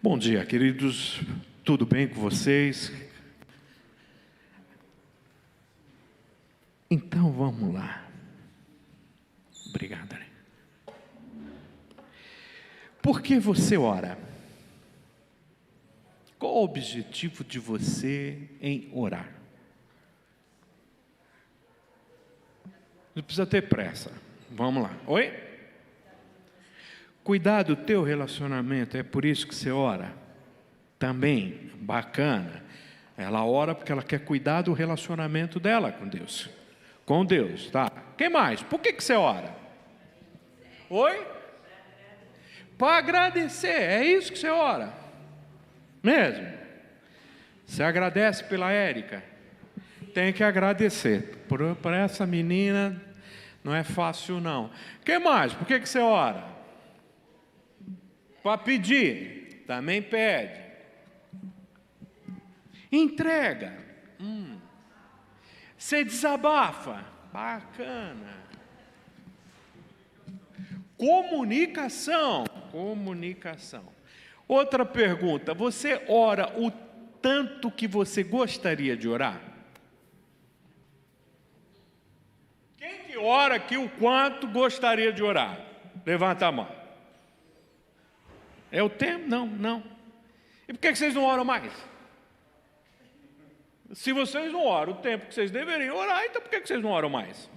Bom dia, queridos. Tudo bem com vocês? Então vamos lá. Obrigado. Por que você ora? Qual o objetivo de você em orar? Não precisa ter pressa. Vamos lá. Oi? Cuidar do teu relacionamento, é por isso que você ora? Também, bacana. Ela ora porque ela quer cuidar do relacionamento dela com Deus. Com Deus, tá? Quem mais? Por que você ora? Oi? Para agradecer, é isso que você ora. Mesmo? Você agradece pela Érica? Tem que agradecer. Por essa menina não é fácil não. Quem mais? Por que você ora? Para pedir. Também pede. Entrega. Você desabafa. Bacana. Comunicação. Outra pergunta. Você ora o tanto que você gostaria de orar? Quem que ora aqui o quanto gostaria de orar? Levanta a mão. É o tempo? Não. E por que vocês não oram mais? Se vocês não oram o tempo que vocês deveriam orar, então por que vocês não oram mais?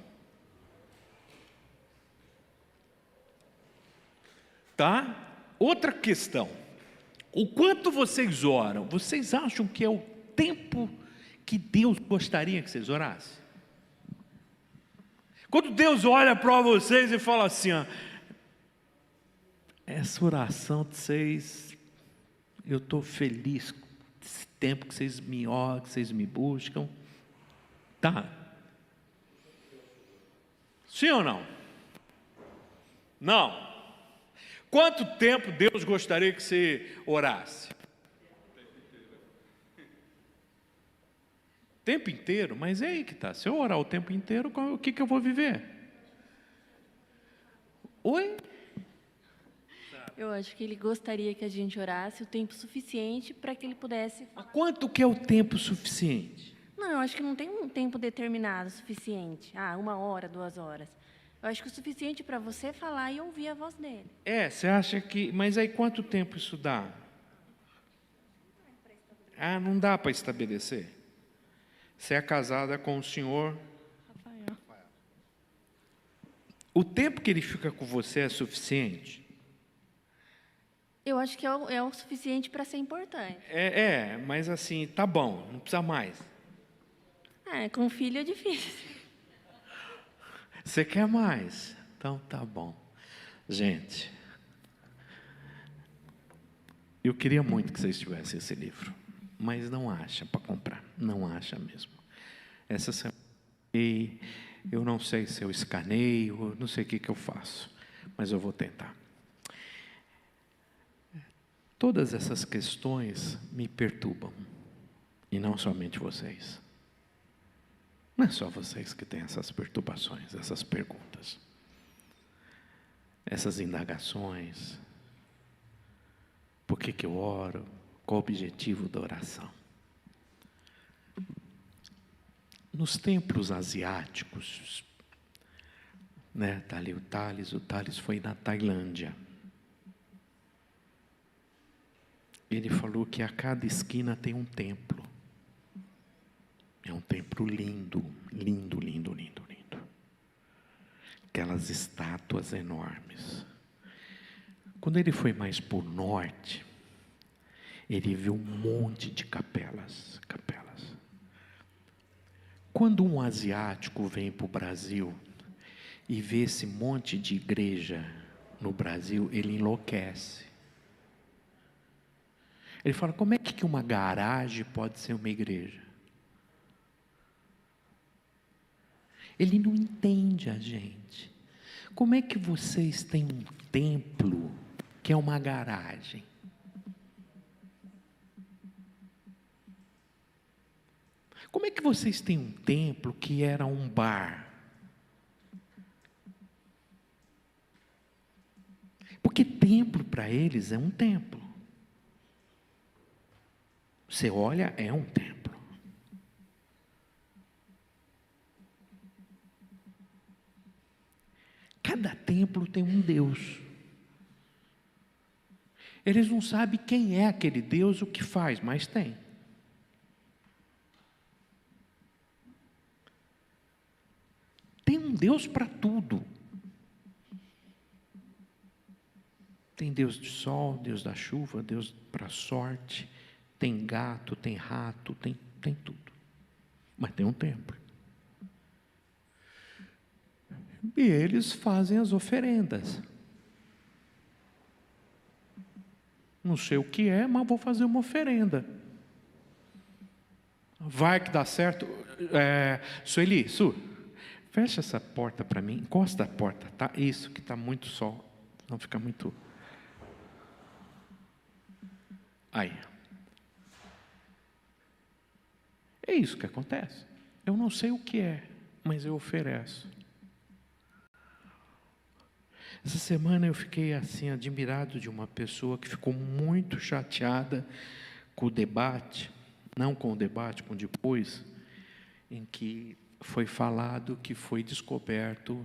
Tá? Outra questão. O quanto vocês oram? Vocês acham que é o tempo que Deus gostaria que vocês orassem? Quando Deus olha para vocês e fala assim, ó, essa oração de vocês, eu estou feliz com esse tempo que vocês me oram, que vocês me buscam. Tá? Sim ou não? Não. Quanto tempo Deus gostaria que você orasse? Tempo inteiro? Mas é aí que está. Se eu orar o tempo inteiro, o que eu vou viver? Oi? Eu acho que ele gostaria que a gente orasse o tempo suficiente para que ele pudesse... Mas quanto que é o tempo suficiente? Não, eu acho que não tem um tempo determinado suficiente. 1 hora, 2 horas. Eu acho que o suficiente para você falar e ouvir a voz dele. Você acha que... Mas aí quanto tempo isso dá? Não dá para estabelecer. Você é casada com o senhor... Rafael. O tempo que ele fica com você é suficiente? Eu acho que é o suficiente para ser importante. Mas assim, tá bom, não precisa mais. Com filho é difícil. Você quer mais? Então tá bom. Gente, eu queria muito que vocês tivessem esse livro, mas não acha para comprar, não acha mesmo. Essa semana eu não sei se eu escaneio, não sei o que eu faço, mas eu vou tentar. Todas essas questões me perturbam, e não somente vocês. Não é só vocês que têm essas perturbações, essas perguntas, essas indagações. Por que eu oro? Qual o objetivo da oração? Nos templos asiáticos, está ali o Thales foi na Tailândia. Ele falou que a cada esquina tem um templo. É um templo lindo. Aquelas estátuas enormes. Quando ele foi mais para o norte, ele viu um monte de capelas. Quando um asiático vem para o Brasil e vê esse monte de igreja no Brasil, ele enlouquece. Ele fala, como é que uma garagem pode ser uma igreja? Ele não entende a gente. Como é que vocês têm um templo que é uma garagem? Como é que vocês têm um templo que era um bar? Porque templo para eles é um templo. Você olha, é um templo. Cada templo tem um Deus. Eles não sabem quem é aquele Deus, o que faz, mas tem. Tem um Deus para tudo. Tem Deus do sol, Deus da chuva, Deus para a sorte. Tem gato, tem rato, tem tudo. Mas tem um templo. E eles fazem as oferendas. Não sei o que é, mas vou fazer uma oferenda. Vai que dá certo. Sueli, fecha essa porta para mim. Encosta a porta, tá? Isso, que está muito sol. Não fica muito... Aí. É isso que acontece. Eu não sei o que é, mas eu ofereço. Essa semana eu fiquei assim admirado de uma pessoa que ficou muito chateada com o debate, não com o debate, com depois, em que foi falado que foi descoberto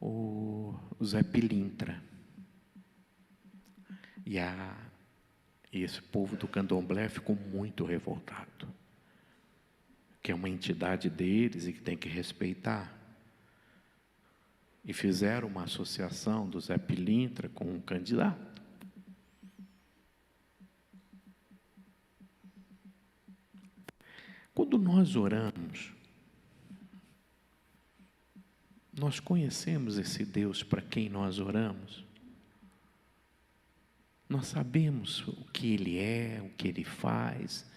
o Zé Pilintra. E esse povo do candomblé ficou muito revoltado, que é uma entidade deles e que tem que respeitar. E fizeram uma associação do Zé Pilintra com um candidato. Quando nós oramos, nós conhecemos esse Deus para quem nós oramos. Nós sabemos o que Ele é, o que Ele faz,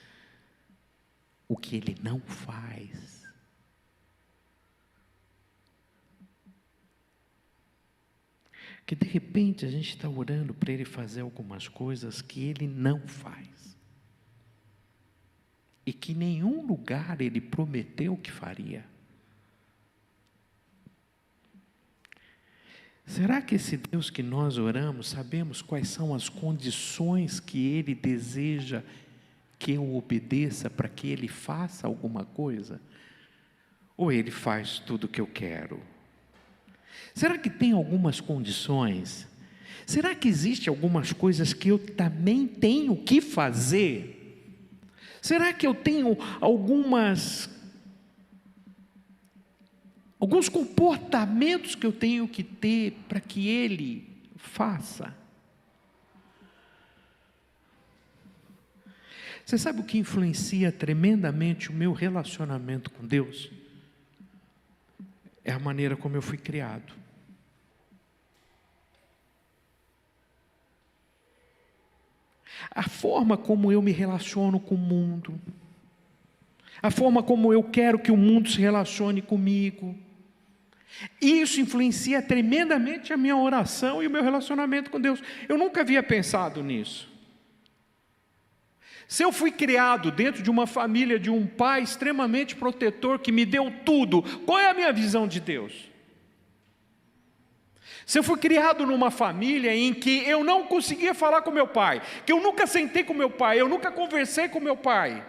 o que Ele não faz. Que de repente a gente está orando para Ele fazer algumas coisas que Ele não faz. E que em nenhum lugar Ele prometeu que faria. Será que esse Deus que nós oramos, sabemos quais são as condições que Ele deseja que eu obedeça para que Ele faça alguma coisa? Ou Ele faz tudo o que eu quero? Será que tem algumas condições? Será que existem algumas coisas que eu também tenho que fazer? Será que eu tenho alguns comportamentos que eu tenho que ter para que Ele faça? Você sabe o que influencia tremendamente o meu relacionamento com Deus? É a maneira como eu fui criado. A forma como eu me relaciono com o mundo. A forma como eu quero que o mundo se relacione comigo. Isso influencia tremendamente a minha oração e o meu relacionamento com Deus. Eu nunca havia pensado nisso. Se eu fui criado dentro de uma família de um pai extremamente protetor que me deu tudo, qual é a minha visão de Deus? Se eu fui criado numa família em que eu não conseguia falar com meu pai, que eu nunca sentei com meu pai, eu nunca conversei com meu pai.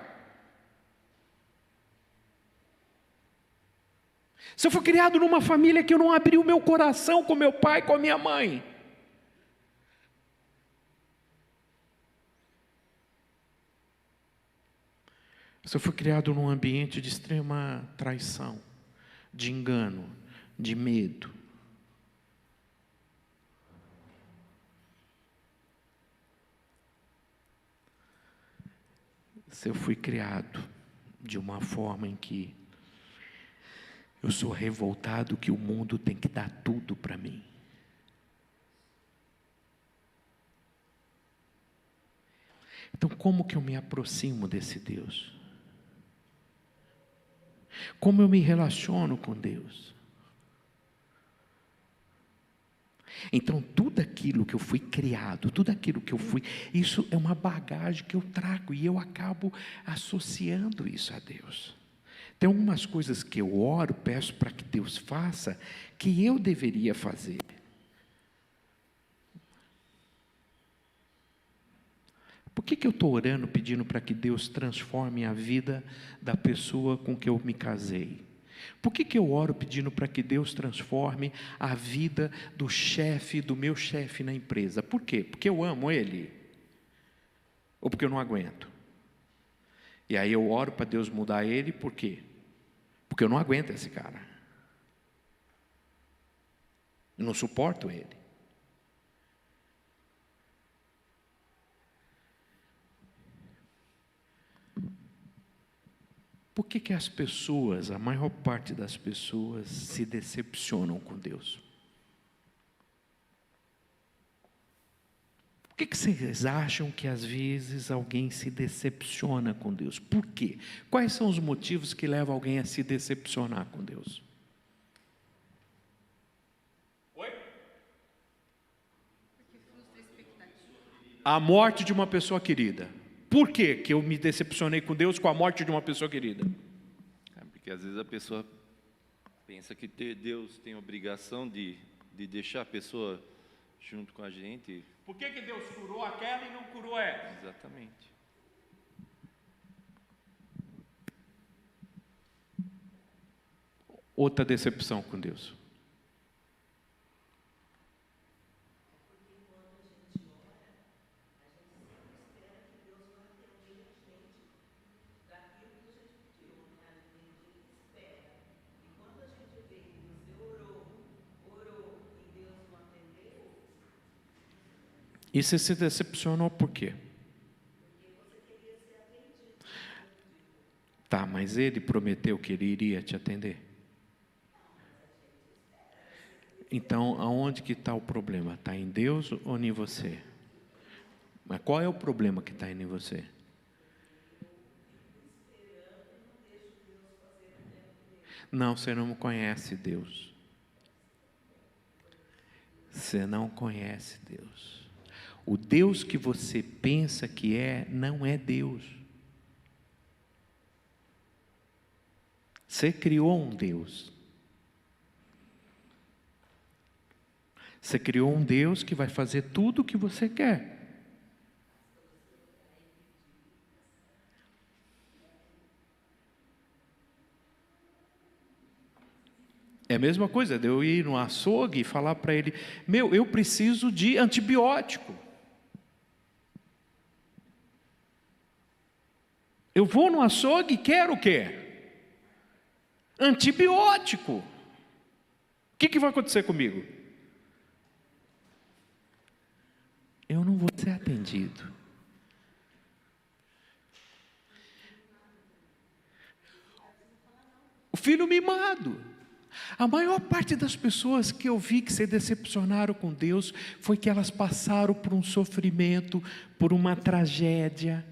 Se eu fui criado numa família que eu não abri o meu coração com meu pai, com a minha mãe. Se eu fui criado num ambiente de extrema traição, de engano, de medo. Se eu fui criado de uma forma em que eu sou revoltado que o mundo tem que dar tudo para mim. Então, como que eu me aproximo desse Deus? Como eu me relaciono com Deus? Então, tudo aquilo que eu fui criado, tudo aquilo que eu fui, isso é uma bagagem que eu trago e eu acabo associando isso a Deus. Tem algumas coisas que eu oro, peço para que Deus faça, que eu deveria fazer. Por que eu estou orando, pedindo para que Deus transforme a vida da pessoa com que eu me casei? Por que eu oro pedindo para que Deus transforme a vida do chefe, do meu chefe na empresa? Por quê? Porque eu amo ele? Ou porque eu não aguento? E aí eu oro para Deus mudar ele, por quê? Porque eu não aguento esse cara. Eu não suporto ele. Por que as pessoas, a maior parte das pessoas, se decepcionam com Deus? Por que vocês acham que às vezes alguém se decepciona com Deus? Por quê? Quais são os motivos que levam alguém a se decepcionar com Deus? Oi? A morte de uma pessoa querida. Por que eu me decepcionei com Deus com a morte de uma pessoa querida? Porque às vezes a pessoa pensa que Deus tem obrigação de deixar a pessoa junto com a gente. Por que Deus curou aquela e não curou ela? Exatamente. Outra decepção com Deus. E você se decepcionou por quê? Tá, mas ele prometeu que ele iria te atender. Então, aonde que está o problema? Está em Deus ou em você? Mas qual é o problema que está em você? Não, você não conhece Deus. Você não conhece Deus. O Deus que você pensa que não é Deus. Você criou um Deus. Você criou um Deus que vai fazer tudo o que você quer. É a mesma coisa de eu ir no açougue e falar para ele: eu preciso de antibiótico. Eu vou no açougue e quero o quê? Antibiótico. O que vai acontecer comigo? Eu não vou ser atendido. O filho mimado. A maior parte das pessoas que eu vi que se decepcionaram com Deus foi que elas passaram por um sofrimento, por uma tragédia,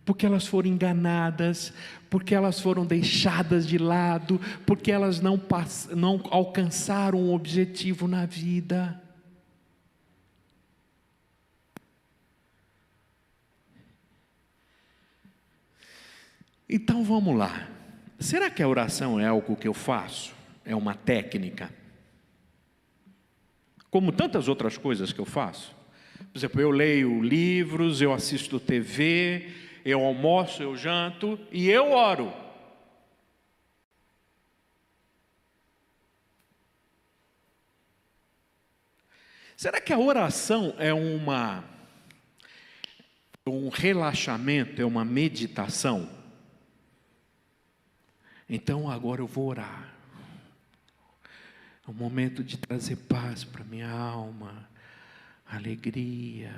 porque elas foram enganadas, porque elas foram deixadas de lado, porque elas não alcançaram um objetivo na vida. Então vamos lá. Será que a oração é algo que eu faço? É uma técnica? Como tantas outras coisas que eu faço. Por exemplo, eu leio livros, eu assisto TV, eu almoço, eu janto e eu oro. Será que a oração é um relaxamento, é uma meditação? Então agora eu vou orar. É um momento de trazer paz para minha alma, alegria.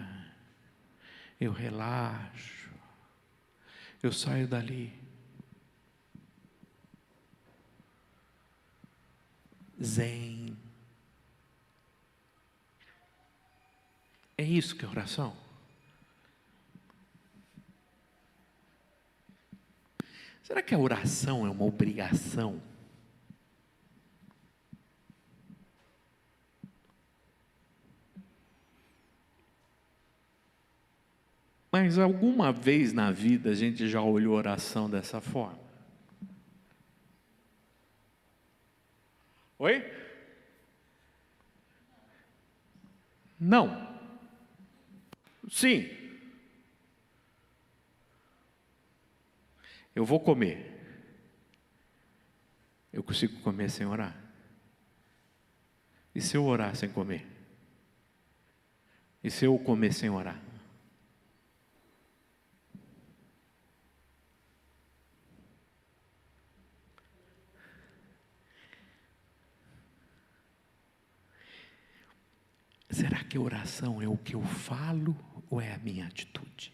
Eu relaxo. Eu saio dali. Zen. É isso que é oração? Será que a oração é uma obrigação? Mas alguma vez na vida a gente já olhou oração dessa forma? Oi? Não. Sim. Eu vou comer. Eu consigo comer sem orar? E se eu orar sem comer? E se eu comer sem orar? Será que a oração é o que eu falo ou é a minha atitude?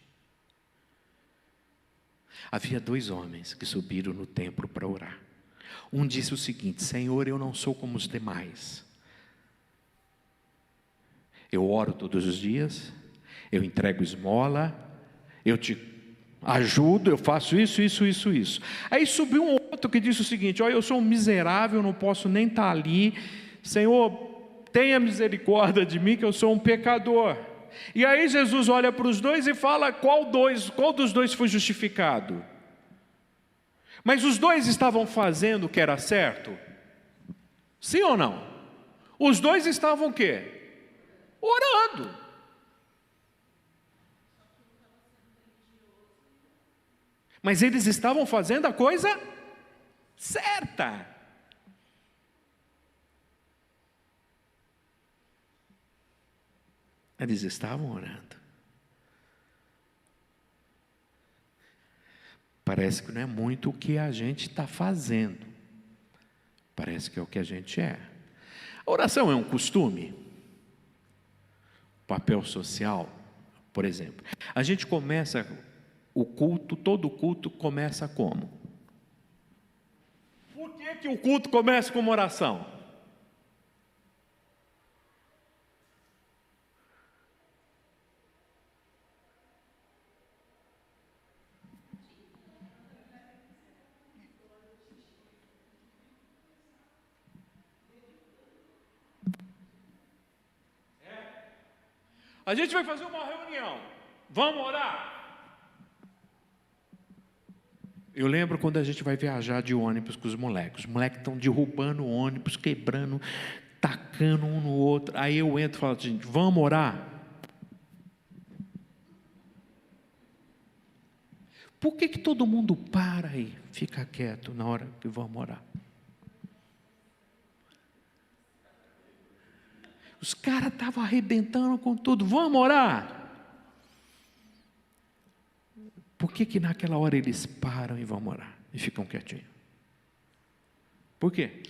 Havia 2 homens que subiram no templo para orar. Um disse o seguinte: Senhor, eu não sou como os demais. Eu oro todos os dias, eu entrego esmola, eu te ajudo, eu faço isso. Aí subiu um outro que disse o seguinte: olha, eu sou um miserável, não posso nem estar ali. Senhor, tenha misericórdia de mim, que eu sou um pecador. E aí Jesus olha para os 2 e fala: qual dos 2 foi justificado? Mas os 2 estavam fazendo o que era certo? Sim ou não? Os 2 estavam o quê? Orando. Mas eles estavam fazendo a coisa certa. Eles estavam orando. Parece que não é muito o que a gente está fazendo. Parece que é o que a gente é. A oração é um costume. Papel social, por exemplo. A gente começa o culto, todo culto começa como? Por que o culto começa com uma oração? A gente vai fazer uma reunião. Vamos orar? Eu lembro quando a gente vai viajar de ônibus com os moleques. Os moleques estão derrubando o ônibus, quebrando, tacando um no outro. Aí eu entro e falo assim: vamos orar? Por que todo mundo para e fica quieto na hora que vamos orar? Os caras estavam arrebentando com tudo. Vamos orar? Por que naquela hora eles param e vão orar? E ficam quietinhos? Por quê?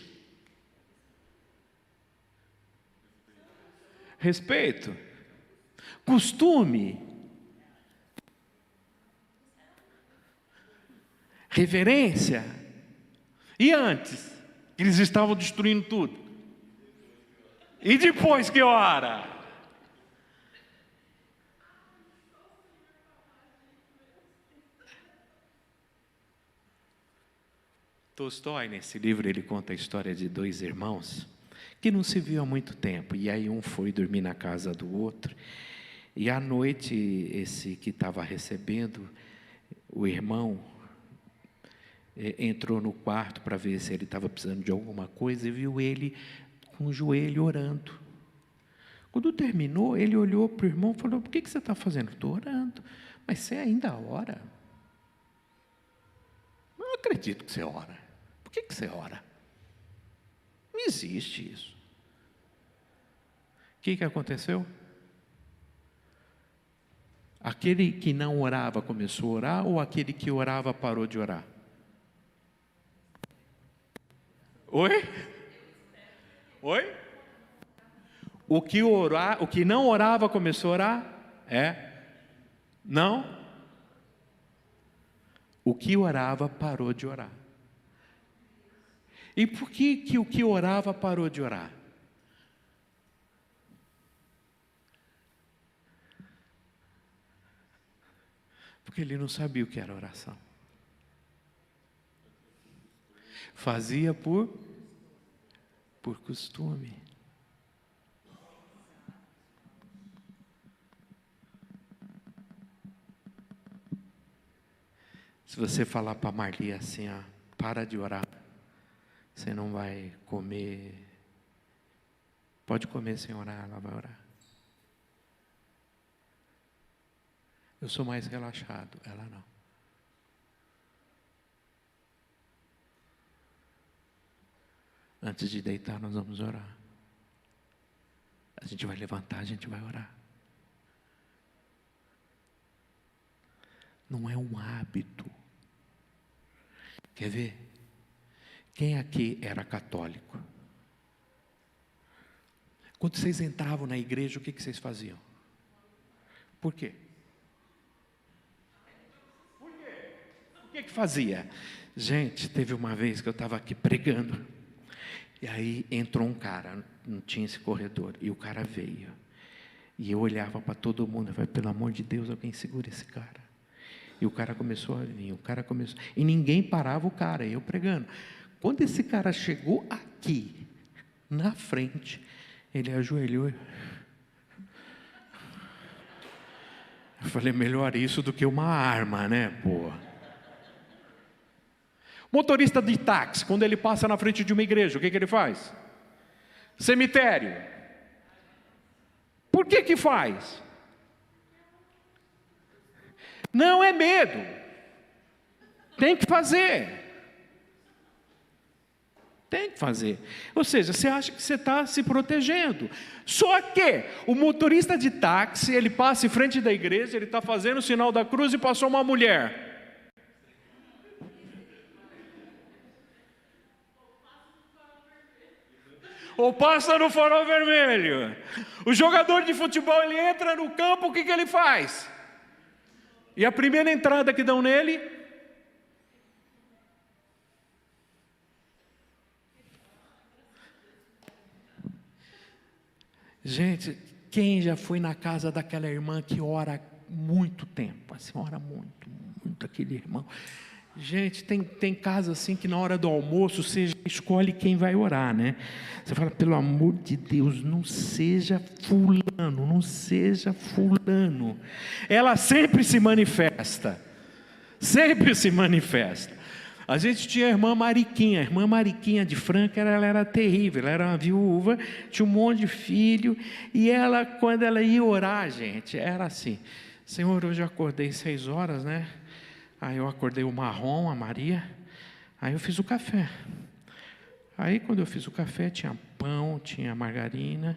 Respeito. Costume. Reverência. E antes? Eles estavam destruindo tudo. E depois que ora? Tolstói, nesse livro, ele conta a história de 2 irmãos que não se viam há muito tempo. E aí um foi dormir na casa do outro. E à noite, esse que estava recebendo, o irmão, entrou no quarto para ver se ele estava precisando de alguma coisa e viu ele com o joelho orando. Quando terminou, ele olhou para o irmão e falou: por que você está fazendo? Estou orando. Mas você ainda ora? Não acredito que você ora. Por que você ora? Não existe isso. O que aconteceu? Aquele que não orava começou a orar, ou aquele que orava parou de orar? Oi? Oi? O que não orava começou a orar? Não? O que orava parou de orar. E por que o que orava parou de orar? Porque ele não sabia o que era oração. Fazia por costume. Se você falar para a Marli assim, para de orar, você não vai comer. Pode comer sem orar, ela vai orar. Eu sou mais relaxado, ela não. Antes de deitar, nós vamos orar. A gente vai levantar, a gente vai orar. Não é um hábito. Quer ver? Quem aqui era católico? Quando vocês entravam na igreja, o que vocês faziam? Por quê? O que fazia? Gente, teve uma vez que eu estava aqui pregando, e aí entrou um cara, não tinha esse corredor, e o cara veio, e eu olhava para todo mundo, eu falei, pelo amor de Deus, alguém segura esse cara. E o cara começou a vir, e ninguém parava o cara, eu pregando. Quando esse cara chegou aqui, na frente, ele ajoelhou. Eu falei, melhor isso do que uma arma, né, pô? Motorista de táxi, quando ele passa na frente de uma igreja, o que ele faz? Cemitério. Por que faz? Não é medo. Tem que fazer. Tem que fazer. Ou seja, você acha que você está se protegendo. Só que o motorista de táxi, ele passa em frente da igreja, ele está fazendo o sinal da cruz e passou uma mulher. Ou passa no farol vermelho. O jogador de futebol, ele entra no campo, o que ele faz? E a primeira entrada que dão nele? Gente, quem já foi na casa daquela irmã que ora muito tempo? Assim, ora muito, muito aquele irmão. Gente, tem casa assim que na hora do almoço você escolhe quem vai orar, né? Você fala, pelo amor de Deus, não seja fulano, não seja fulano. Ela sempre se manifesta. Sempre se manifesta. A gente tinha a irmã Mariquinha de Franca, ela era terrível, ela era uma viúva, tinha um monte de filho, e ela, quando ela ia orar, gente, era assim, Senhor, hoje eu acordei 6 horas, né? Aí eu acordei o Marrom, a Maria, aí eu fiz o café. Aí quando eu fiz o café, tinha pão, tinha margarina,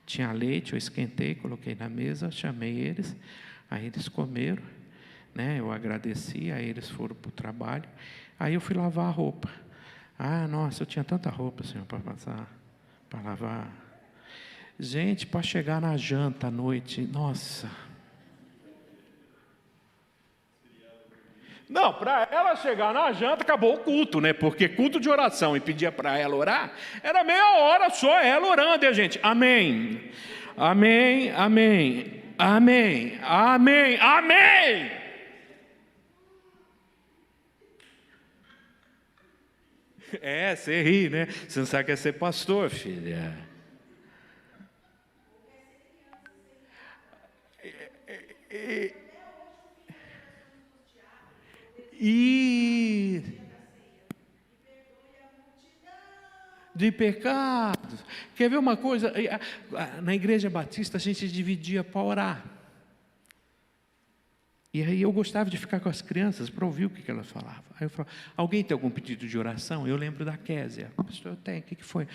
tinha leite, eu esquentei, coloquei na mesa, chamei eles, aí eles comeram, né? Eu agradeci, aí eles foram para o trabalho, aí eu fui lavar a roupa. Ah, nossa, eu tinha tanta roupa, Senhor, para passar, para lavar. Gente, para chegar na janta à noite, nossa... Não, para ela chegar na janta, acabou o culto, né? Porque culto de oração e pedia para ela orar, era meia hora só ela orando, e a gente, amém, amém, amém, amém, amém, amém. É, você ri, né? Você não sabe que é ser pastor, filha. E de pecados. Quer ver uma coisa? Na igreja batista a gente dividia para orar. E aí eu gostava de ficar com as crianças para ouvir o que elas falavam. Aí eu falava, alguém tem algum pedido de oração? Eu lembro da Késia. Pastor, eu tenho, o que foi?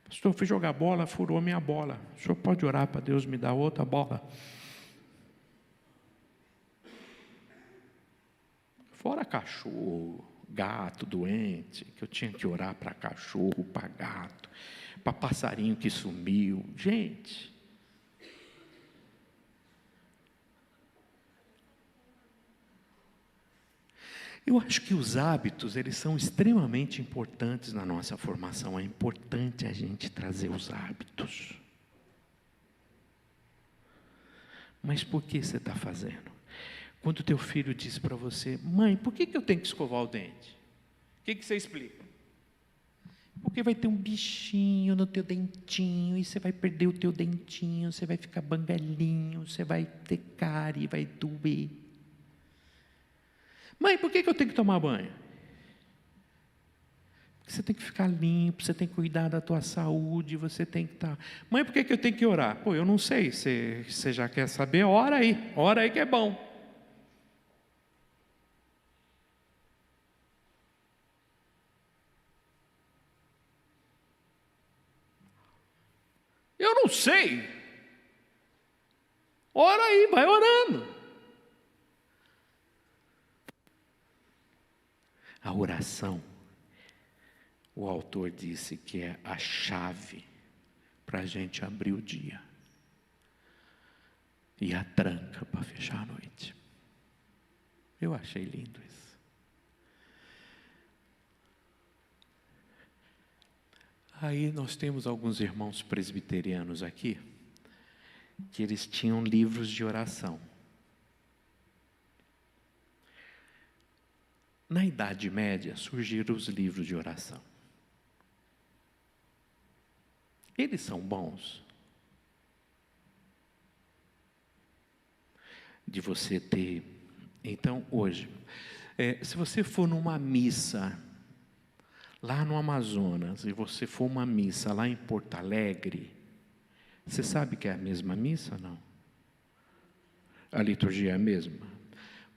Pastor, eu fui jogar bola, furou minha bola. O senhor pode orar para Deus me dar outra bola? Fora cachorro, gato doente, que eu tinha que orar para cachorro, para gato, para passarinho que sumiu. Gente, eu acho que os hábitos, eles são extremamente importantes na nossa formação. É importante a gente trazer os hábitos. Mas por que você está fazendo? Quando o teu filho diz para você, mãe, por que eu tenho que escovar o dente? O que você explica? Porque vai ter um bichinho no teu dentinho, e você vai perder o teu dentinho, você vai ficar bangalinho, você vai ter cárie, vai doer. Mãe, por que eu tenho que tomar banho? Porque você tem que ficar limpo, você tem que cuidar da tua saúde, você tem que estar... Mãe, por que eu tenho que orar? Pô, eu não sei, você já quer saber? Ora aí que é bom. Eu não sei. Ora aí, vai orando. A oração, o autor disse que é a chave para a gente abrir o dia. E a tranca para fechar a noite. Eu achei lindo isso. Aí nós temos alguns irmãos presbiterianos aqui, que eles tinham livros de oração. Na Idade Média surgiram os livros de oração. Eles são bons. De você ter. Então, hoje, se você for numa missa lá no Amazonas, e você for uma missa lá em Porto Alegre, você sabe que é a mesma missa, não? A liturgia é a mesma.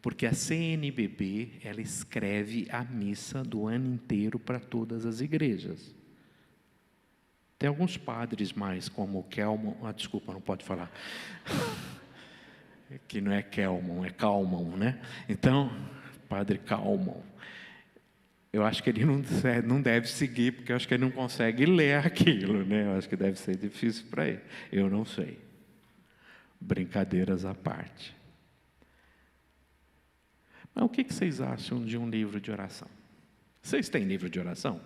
Porque a CNBB, ela escreve a missa do ano inteiro para todas as igrejas. Tem alguns padres mais, como o Kelman, desculpa, não pode falar. Que não é Kelman, é Calmon, né? Então, Padre Calmon, eu acho que ele não deve seguir, porque eu acho que ele não consegue ler aquilo, né? Eu acho que deve ser difícil para ele. Eu não sei. Brincadeiras à parte. Mas o que vocês acham de um livro de oração? Vocês têm livro de oração?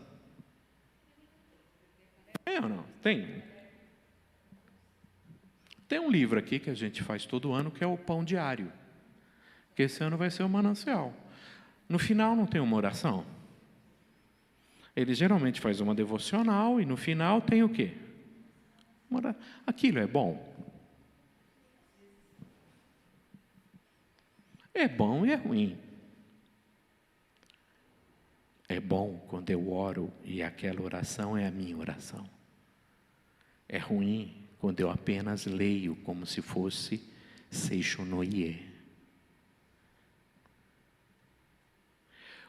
Tem ou não? Tem. Tem um livro aqui que a gente faz todo ano, que é o Pão Diário. Que esse ano vai ser o Manancial. No final não tem uma oração. Ele geralmente faz uma devocional e no final tem o quê? Aquilo é bom? É bom e é ruim. É bom quando eu oro e aquela oração é a minha oração. É ruim quando eu apenas leio como se fosse Seixonoye.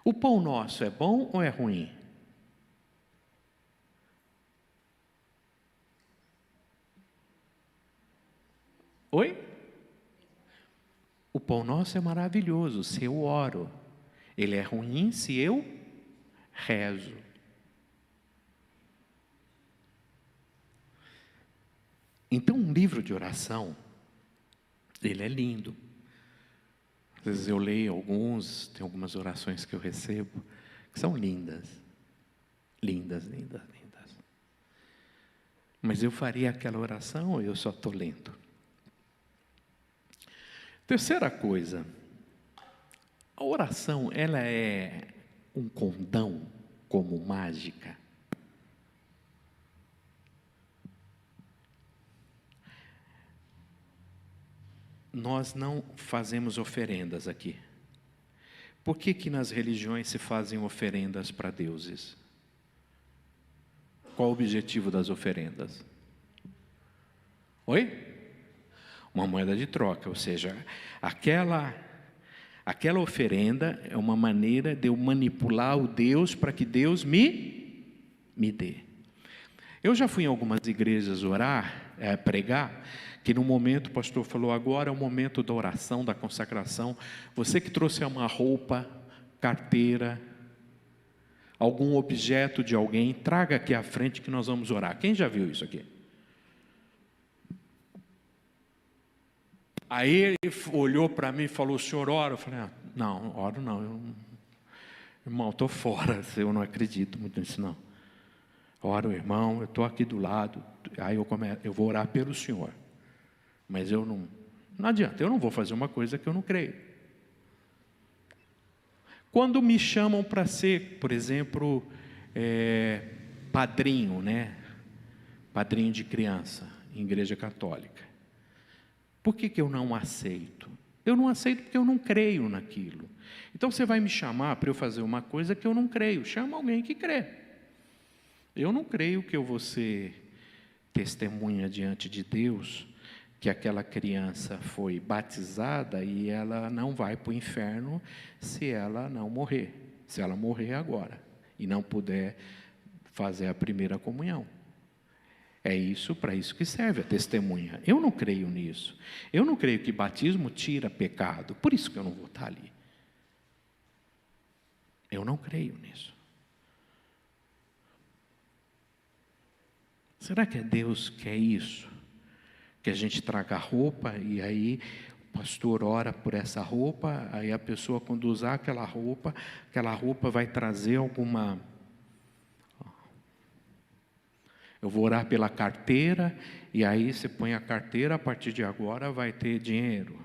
O pão nosso é bom ou é ruim? Oi? O pão nosso é maravilhoso se eu oro. Ele é ruim se eu rezo. Então, um livro de oração, ele é lindo. Às vezes eu leio alguns, tem algumas orações que eu recebo, que são lindas. Lindas, lindas, lindas. Mas eu faria aquela oração ou eu só estou lendo? Terceira coisa, a oração, ela é um condão como mágica? Nós não fazemos oferendas aqui. Por que nas religiões se fazem oferendas para deuses? Qual o objetivo das oferendas? Oi? Uma moeda de troca, ou seja, aquela oferenda é uma maneira de eu manipular o Deus para que Deus me dê. Eu já fui em algumas igrejas orar, pregar, que no momento o pastor falou, agora é o momento da oração, da consagração. Você que trouxe uma roupa, carteira, algum objeto de alguém, traga aqui à frente que nós vamos orar. Quem já viu isso aqui? Aí ele olhou para mim e falou, o senhor ora? Eu falei, não, oro não. Irmão, estou fora, eu não acredito muito nisso não. Oro, irmão, eu estou aqui do lado, aí eu vou orar pelo senhor. Mas eu não adianta, eu não vou fazer uma coisa que eu não creio. Quando me chamam para ser, por exemplo, padrinho, né? Padrinho de criança, em igreja católica. Por que eu não aceito? Eu não aceito porque eu não creio naquilo. Então você vai me chamar para eu fazer uma coisa que eu não creio. Chama alguém que crê. Eu não creio que eu vou ser testemunha diante de Deus que aquela criança foi batizada e ela não vai para o inferno se ela não morrer. Se ela morrer agora e não puder fazer a primeira comunhão. É isso, para isso que serve a testemunha. Eu não creio nisso. Eu não creio que batismo tira pecado. Por isso que eu não vou estar ali. Eu não creio nisso. Será que Deus quer isso? Que a gente traga roupa e aí o pastor ora por essa roupa, aí a pessoa, quando usar aquela roupa vai trazer alguma... Eu vou orar pela carteira, e aí você põe a carteira, a partir de agora vai ter dinheiro.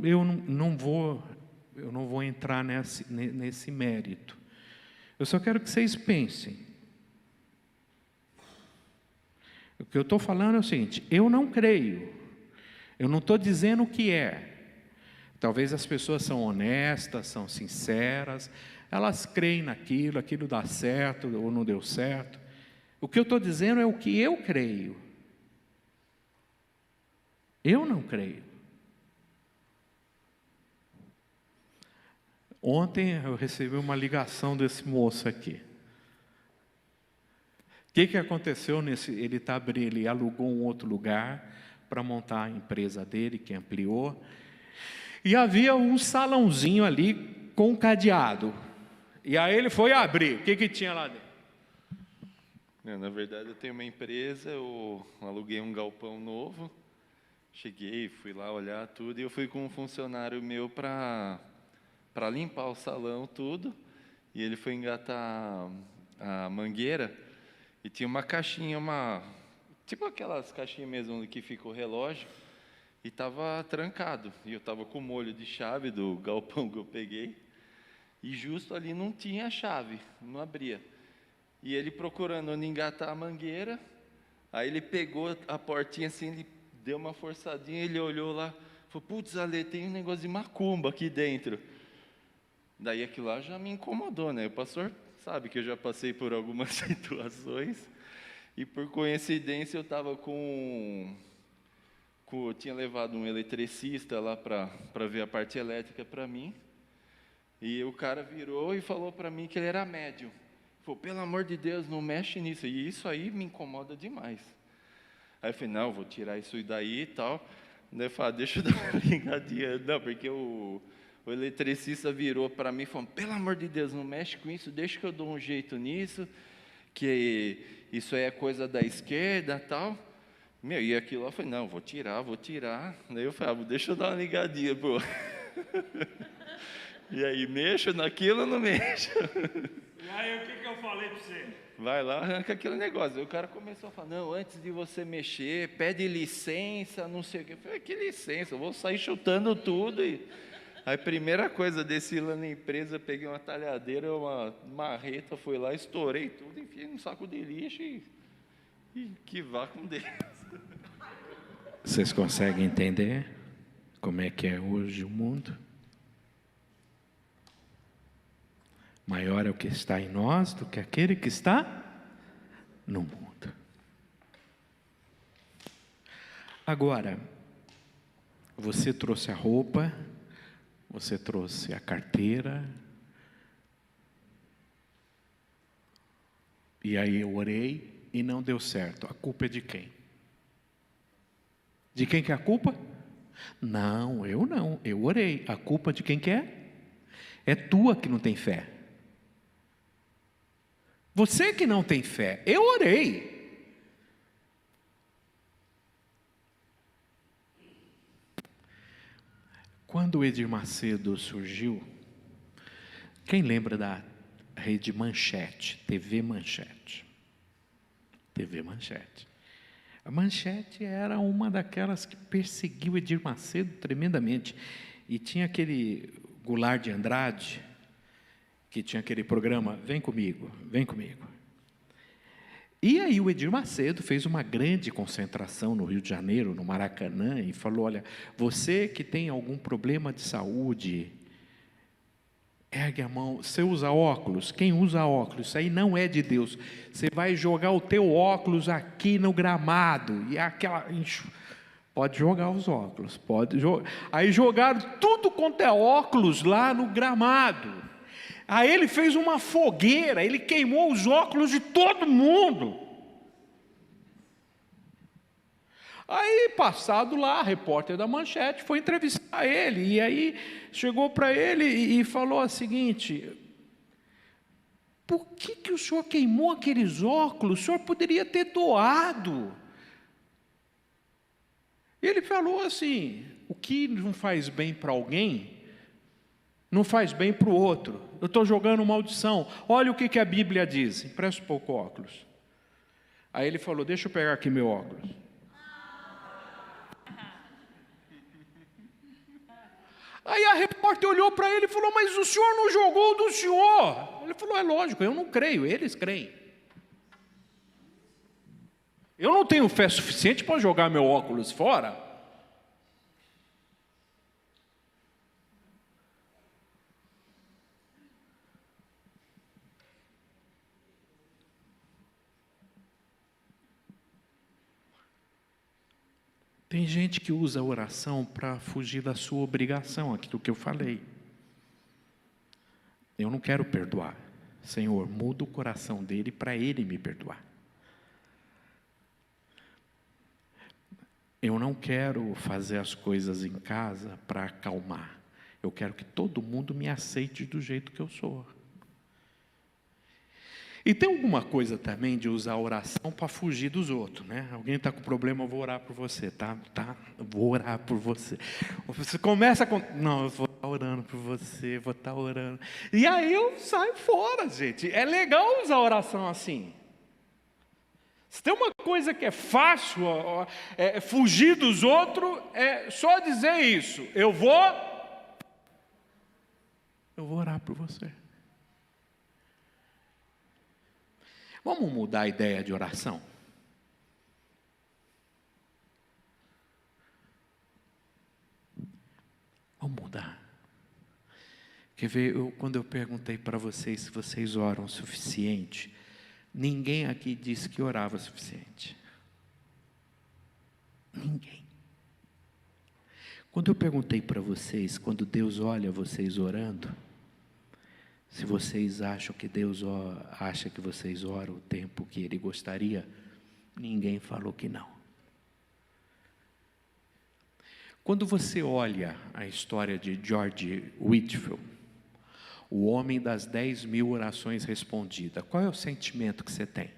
Eu não vou entrar nesse mérito. Eu só quero que vocês pensem. O que eu estou falando é o seguinte: eu não creio. Eu não estou dizendo o que é. Talvez as pessoas são honestas, são sinceras, elas creem naquilo, aquilo dá certo ou não deu certo. O que eu estou dizendo é o que eu creio. Eu não creio. Ontem eu recebi uma ligação desse moço aqui. O que aconteceu ele alugou um outro lugar para montar a empresa dele, que ampliou. E havia um salãozinho ali com um cadeado. E aí ele foi abrir. O que tinha lá dentro? Na verdade, eu tenho uma empresa, eu aluguei um galpão novo. Cheguei, fui lá olhar tudo, e eu fui com um funcionário meu para limpar o salão, tudo. E ele foi engatar a mangueira, e tinha uma caixinha, tipo aquelas caixinhas mesmo que fica o relógio, e estava trancado. E eu estava com o molho de chave do galpão que eu peguei, e justo ali não tinha a chave, não abria. E ele procurando onde engatar a mangueira, aí ele pegou a portinha assim, ele deu uma forçadinha, ele olhou lá, falou: putz, Ale, tem um negócio de macumba aqui dentro. Daí aquilo lá já me incomodou, né? O pastor sabe que eu já passei por algumas situações, e por coincidência eu estava eu tinha levado um eletricista lá para ver a parte elétrica para mim, e o cara virou e falou para mim que ele era médium. Falou: pelo amor de Deus, não mexe nisso, e isso aí me incomoda demais. Aí eu falei: não, vou tirar isso daí e tal. Daí eu falei: deixa eu dar uma ligadinha. Não, porque o eletricista virou para mim e falou: pelo amor de Deus, não mexe com isso, deixa que eu dou um jeito nisso, que isso aí é coisa da esquerda e tal. E aquilo lá, eu falei: não, vou tirar. Daí eu falei: deixa eu dar uma ligadinha, pô. E aí, mexo naquilo ou não mexo? E aí, o que eu falei para você? Vai lá, arranca aquele negócio. Aí o cara começou a falar: não, antes de você mexer, pede licença, não sei o quê. Eu falei: que licença? Eu vou sair chutando tudo. Aí a primeira coisa, desci lá na empresa, peguei uma talhadeira, uma marreta, fui lá, estourei tudo, enfiei num saco de lixo e que vá com Deus. Vocês conseguem entender como é que é hoje o mundo? Maior é o que está em nós do que aquele que está no mundo. Agora, você trouxe a roupa, você trouxe a carteira, e aí eu orei e não deu certo. A culpa é de quem? De quem que é a culpa? Não, eu orei. A culpa de quem que é? É tua que não tem fé. Você que não tem fé, eu orei. Quando o Edir Macedo surgiu, quem lembra da rede Manchete, TV Manchete? TV Manchete. A Manchete era uma daquelas que perseguiu Edir Macedo tremendamente. E tinha aquele Goulart de Andrade, que tinha aquele programa, vem comigo. E aí o Edir Macedo fez uma grande concentração no Rio de Janeiro, no Maracanã, e falou: olha, você que tem algum problema de saúde, ergue a mão. Você usa óculos? Quem usa óculos? Isso aí não é de Deus. Você vai jogar o teu óculos aqui no gramado, e aquela... Pode jogar os óculos, pode jogar. Aí jogaram tudo quanto é óculos lá no gramado. Aí ele fez uma fogueira, ele queimou os óculos de todo mundo. Aí, passado lá, a repórter da Manchete foi entrevistar ele, e aí chegou para ele e falou o seguinte: por que o senhor queimou aqueles óculos? O senhor poderia ter doado. Ele falou assim: o que não faz bem para alguém, não faz bem para o outro. Eu estou jogando maldição. Olha o que a Bíblia diz. Empresta um pouco óculos. Aí ele falou: deixa eu pegar aqui meu óculos. Aí a repórter olhou para ele e falou: mas o senhor não jogou o do senhor? Ele falou: é lógico, eu não creio, eles creem. Eu não tenho fé suficiente para jogar meu óculos fora. Tem gente que usa a oração para fugir da sua obrigação, aquilo que eu falei. Eu não quero perdoar. Senhor, muda o coração dele para ele me perdoar. Eu não quero fazer as coisas em casa para acalmar. Eu quero que todo mundo me aceite do jeito que eu sou. E tem alguma coisa também de usar a oração para fugir dos outros, né? Alguém está com problema, eu vou orar por você, tá? Vou orar por você. Você começa com... não, eu vou estar orando por você, vou estar orando. E aí eu saio fora, gente. É legal usar a oração assim. Se tem uma coisa que é fácil, fugir dos outros, é só dizer isso. Eu vou orar por você. Vamos mudar a ideia de oração? Vamos mudar. Quer ver, quando eu perguntei para vocês se vocês oram o suficiente, ninguém aqui disse que orava o suficiente. Ninguém. Quando eu perguntei para vocês, quando Deus olha vocês orando, se vocês acham que Deus acha que vocês oram o tempo que Ele gostaria, ninguém falou que não. Quando você olha a história de George Whitefield, o homem das 10.000 orações respondidas, qual é o sentimento que você tem?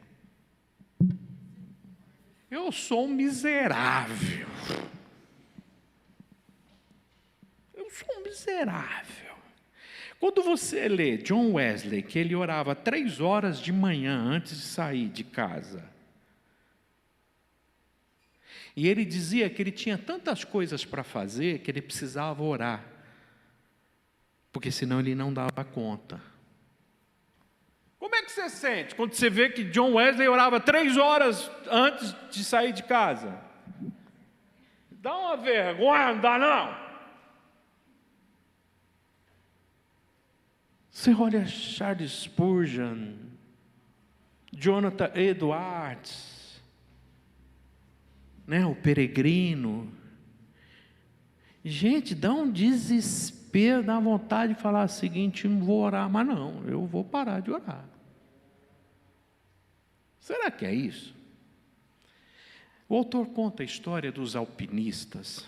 Eu sou um miserável. Eu sou um miserável. Quando você lê John Wesley, que ele orava 3 horas de manhã antes de sair de casa, e ele dizia que ele tinha tantas coisas para fazer que ele precisava orar, porque senão ele não dava conta. Como é que você sente quando você vê que John Wesley orava 3 horas antes de sair de casa? Dá uma vergonha, não dá não? Você olha Charles Spurgeon, Jonathan Edwards, né, o peregrino. Gente, dá um desespero, dá vontade de falar o seguinte: não vou orar, mas não, eu vou parar de orar. Será que é isso? O autor conta a história dos alpinistas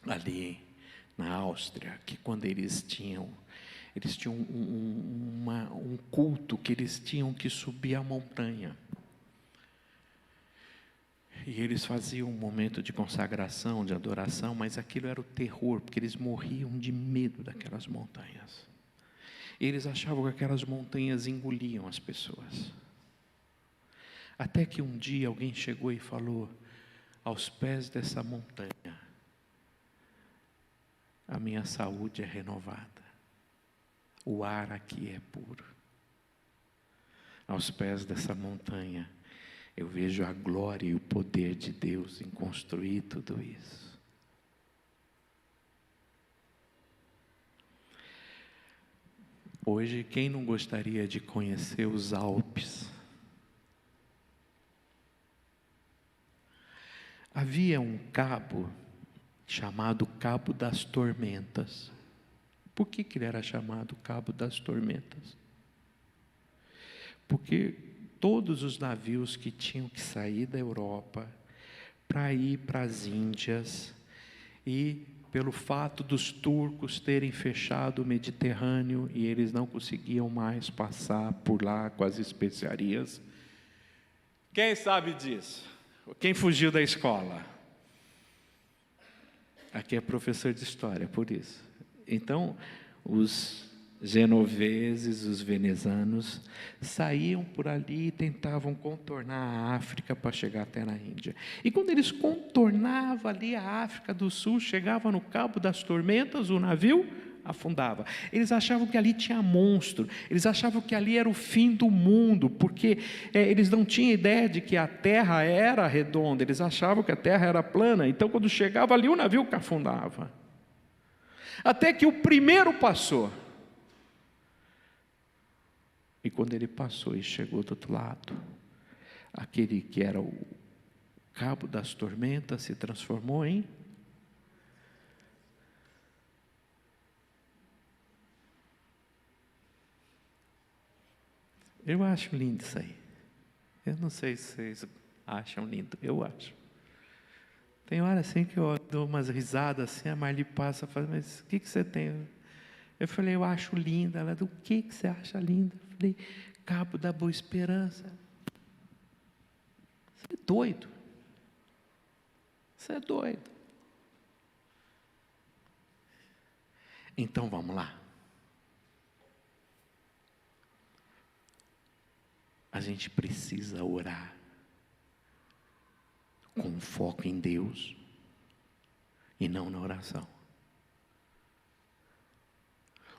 ali na Áustria, que quando eles tinham um culto que eles tinham que subir a montanha. E eles faziam um momento de consagração, de adoração, mas aquilo era o terror, porque eles morriam de medo daquelas montanhas. Eles achavam que aquelas montanhas engoliam as pessoas. Até que um dia alguém chegou e falou: aos pés dessa montanha, a minha saúde é renovada. O ar aqui é puro. Aos pés dessa montanha, eu vejo a glória e o poder de Deus em construir tudo isso. Hoje, quem não gostaria de conhecer os Alpes? Havia um cabo chamado Cabo das Tormentas. Por que ele era chamado Cabo das Tormentas? Porque todos os navios que tinham que sair da Europa para ir para as Índias, e pelo fato dos turcos terem fechado o Mediterrâneo e eles não conseguiam mais passar por lá com as especiarias. Quem sabe disso? Quem fugiu da escola? Aqui é professor de história, por isso. Então, os genoveses, os venezanos, saíam por ali e tentavam contornar a África para chegar até na Índia. E quando eles contornavam ali a África do Sul, chegavam no Cabo das Tormentas, o navio afundava. Eles achavam que ali tinha monstro, eles achavam que ali era o fim do mundo, porque eles não tinham ideia de que a terra era redonda, eles achavam que a terra era plana. Então, quando chegava ali, o navio afundava. Até que o primeiro passou. E quando ele passou e chegou do outro lado, aquele que era o Cabo das Tormentas se transformou em... Eu acho lindo isso aí. Eu não sei se vocês acham lindo, eu acho. Tem hora assim que eu dou umas risadas assim, a Marli passa e fala, mas o que você tem? Eu falei, eu acho linda. Ela, do que você acha linda? Eu falei, Cabo da Boa Esperança. Você é doido. Você é doido. Então vamos lá. A gente precisa orar com foco em Deus e não na oração.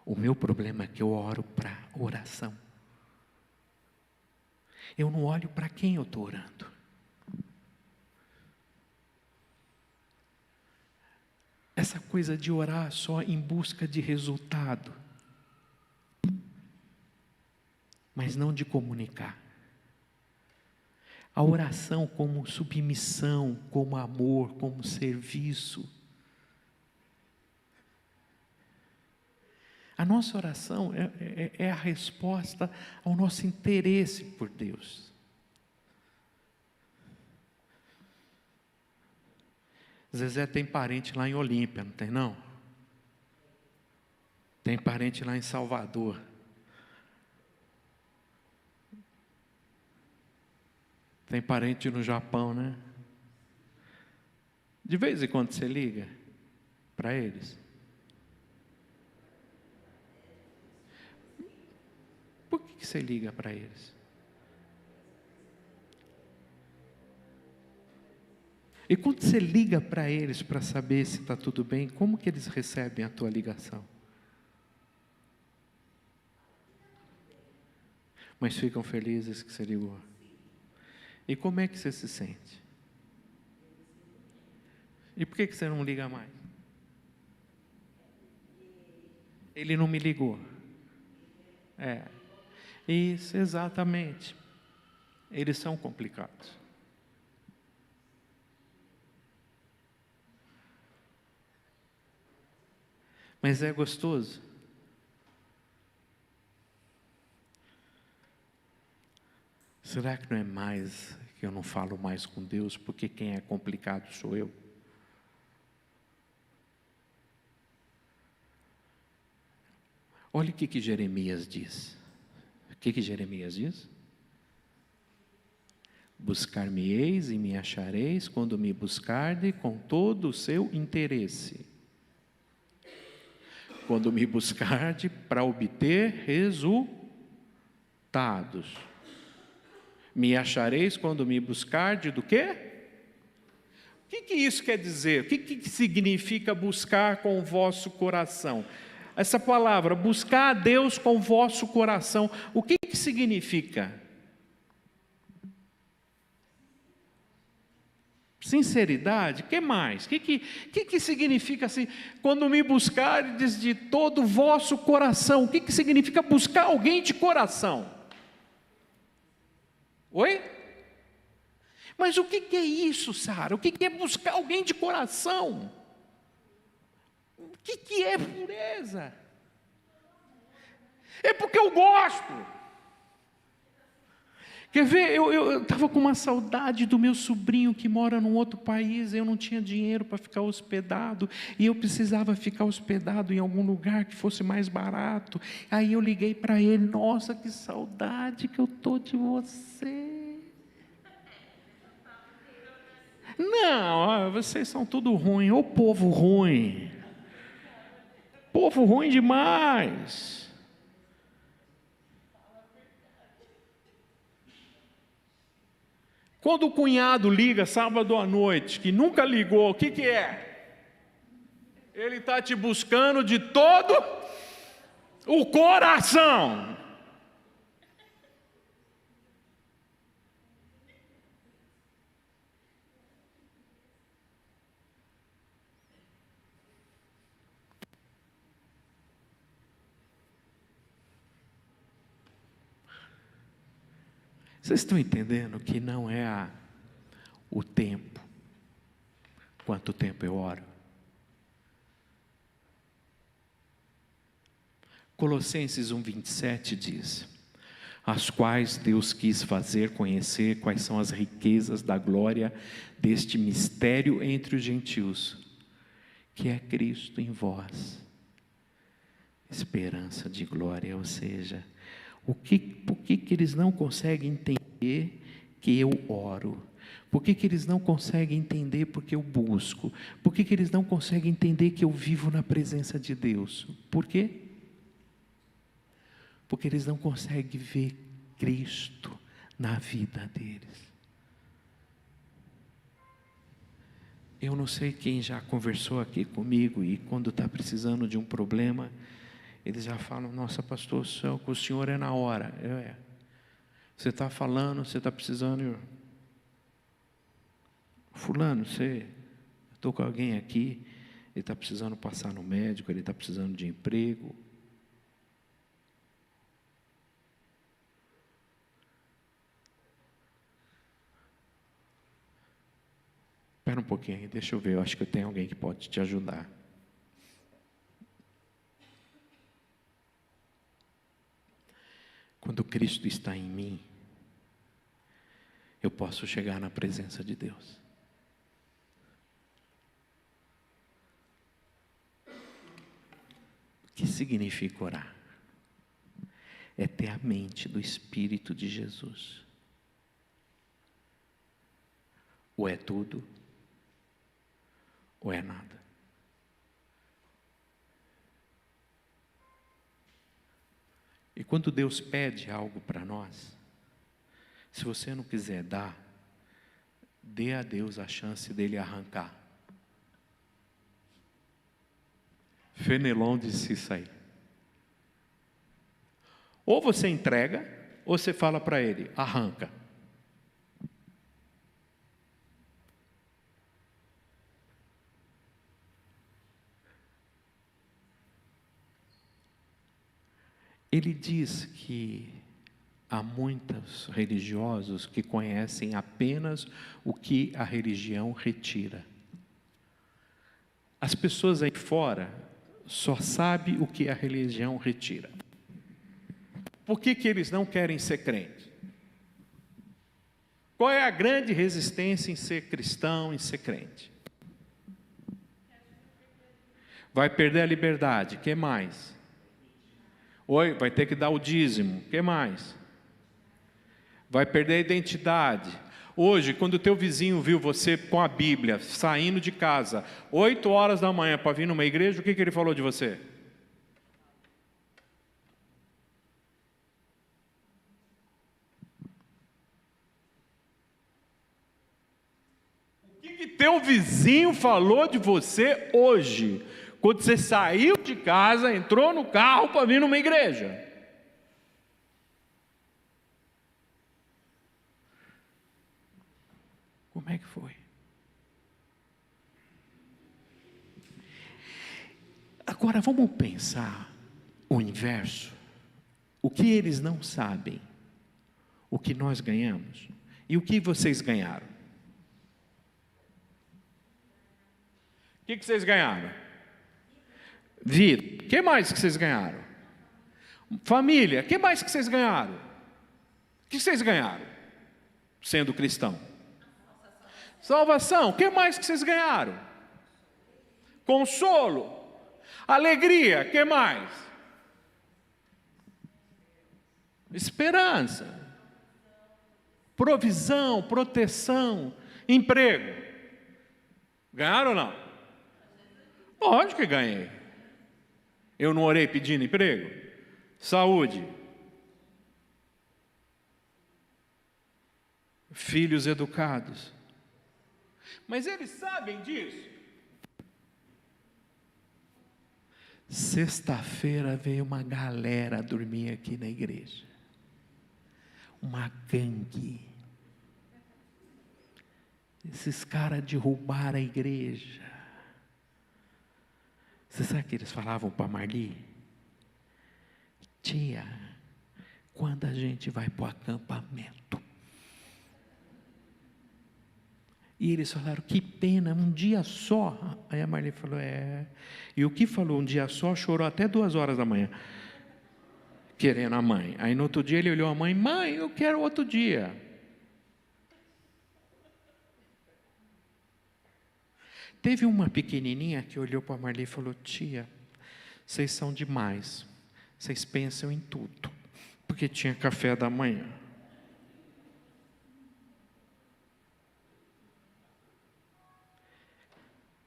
O meu problema é que eu oro para oração. Eu não olho para quem eu estou orando. Essa coisa de orar só em busca de resultado, mas não de comunicar. A oração como submissão, como amor, como serviço. A nossa oração é a resposta ao nosso interesse por Deus. Zezé tem parente lá em Olímpia, não tem não? Tem parente lá em Salvador. Tem parente no Japão, né? De vez em quando você liga para eles. Por que você liga para eles? E quando você liga para eles para saber se está tudo bem, como que eles recebem a tua ligação? Mas ficam felizes que você ligou. E como é que você se sente? E por que você não liga mais? Ele não me ligou. Isso, exatamente. Eles são complicados. Mas é gostoso. Será que não é mais que eu não falo mais com Deus porque quem é complicado sou eu? Olha o que Jeremias diz. O que Jeremias diz? Buscar-me-eis e me achareis quando me buscarde com todo o seu interesse. Quando me buscarde para obter resultados. Me achareis quando me buscarde do quê? O que isso quer dizer? O que significa buscar com o vosso coração? Essa palavra, buscar a Deus com o vosso coração, o que significa? Sinceridade, o que mais? O que significa assim, quando me buscardes de todo o vosso coração? O que significa buscar alguém de coração? Oi? Mas o que é isso, Sara? O que é buscar alguém de coração? O que é pureza? É porque eu gosto. Quer ver, eu estava com uma saudade do meu sobrinho que mora num outro país, eu não tinha dinheiro para ficar hospedado, e eu precisava ficar hospedado em algum lugar que fosse mais barato. Aí eu liguei para ele: nossa, que saudade que eu estou de você. Não, vocês são tudo ruim, ô povo ruim. Povo ruim demais. Quando o cunhado liga sábado à noite, que nunca ligou, o que é? Ele está te buscando de todo o coração. Vocês estão entendendo que não é o tempo, quanto tempo eu oro? Colossenses 1:27 diz: as quais Deus quis fazer conhecer quais são as riquezas da glória deste mistério entre os gentios, que é Cristo em vós, esperança de glória. Ou seja, por que eles não conseguem entender que eu oro? Por que eles não conseguem entender porque eu busco? Por que eles não conseguem entender que eu vivo na presença de Deus? Por quê? Porque eles não conseguem ver Cristo na vida deles. Eu não sei quem já conversou aqui comigo e quando está precisando de um problema, eles já falam: nossa, pastor, o senhor é na hora. Você está falando, você está precisando. Fulano, estou com alguém aqui, ele está precisando passar no médico, ele está precisando de emprego. Espera um pouquinho aí, deixa eu ver, eu acho que eu tenho alguém que pode te ajudar. Quando Cristo está em mim, eu posso chegar na presença de Deus. O que significa orar? É ter a mente do Espírito de Jesus. Ou é tudo, ou é nada. E quando Deus pede algo para nós, se você não quiser dar, dê a Deus a chance dele arrancar. Fenelon disse isso aí. Ou você entrega, ou você fala para ele: arranca. Ele diz que há muitos religiosos que conhecem apenas o que a religião retira. As pessoas aí fora só sabem o que a religião retira. Por que eles não querem ser crentes? Qual é a grande resistência em ser cristão, em ser crente? Vai perder a liberdade, o que mais? Oi, vai ter que dar o dízimo, o que mais? Vai perder a identidade. Hoje, quando o teu vizinho viu você com a Bíblia, saindo de casa, 8 horas da manhã para vir numa igreja, o que ele falou de você? O que teu vizinho falou de você hoje? Quando você saiu de casa, entrou no carro para vir numa igreja. Como é que foi? Agora vamos pensar o inverso. O que eles não sabem, o que nós ganhamos e o que vocês ganharam. O que vocês ganharam? Vida. O que mais que vocês ganharam? Família. O que mais que vocês ganharam? O que vocês ganharam? sendo cristão? Salvação. O que mais que vocês ganharam? Consolo, alegria, o que mais? Esperança, provisão, proteção, emprego. Ganharam ou não? Lógico que ganhei. Eu não orei pedindo emprego? Saúde. Filhos educados. Mas eles sabem disso. Sexta-feira veio uma galera dormir aqui na igreja. Uma gangue. Esses caras derrubaram a igreja. Você sabe o que eles falavam para Marli? Tia, quando a gente vai para o acampamento? E eles falaram, que pena, um dia só. Aí a Marli falou, E o que falou um dia só, chorou até 2 horas da manhã, querendo a mãe. Aí no outro dia ele olhou a mãe, mãe, eu quero outro dia. Teve uma pequenininha que olhou para a Marli e falou, tia, vocês são demais, vocês pensam em tudo, porque tinha café da manhã.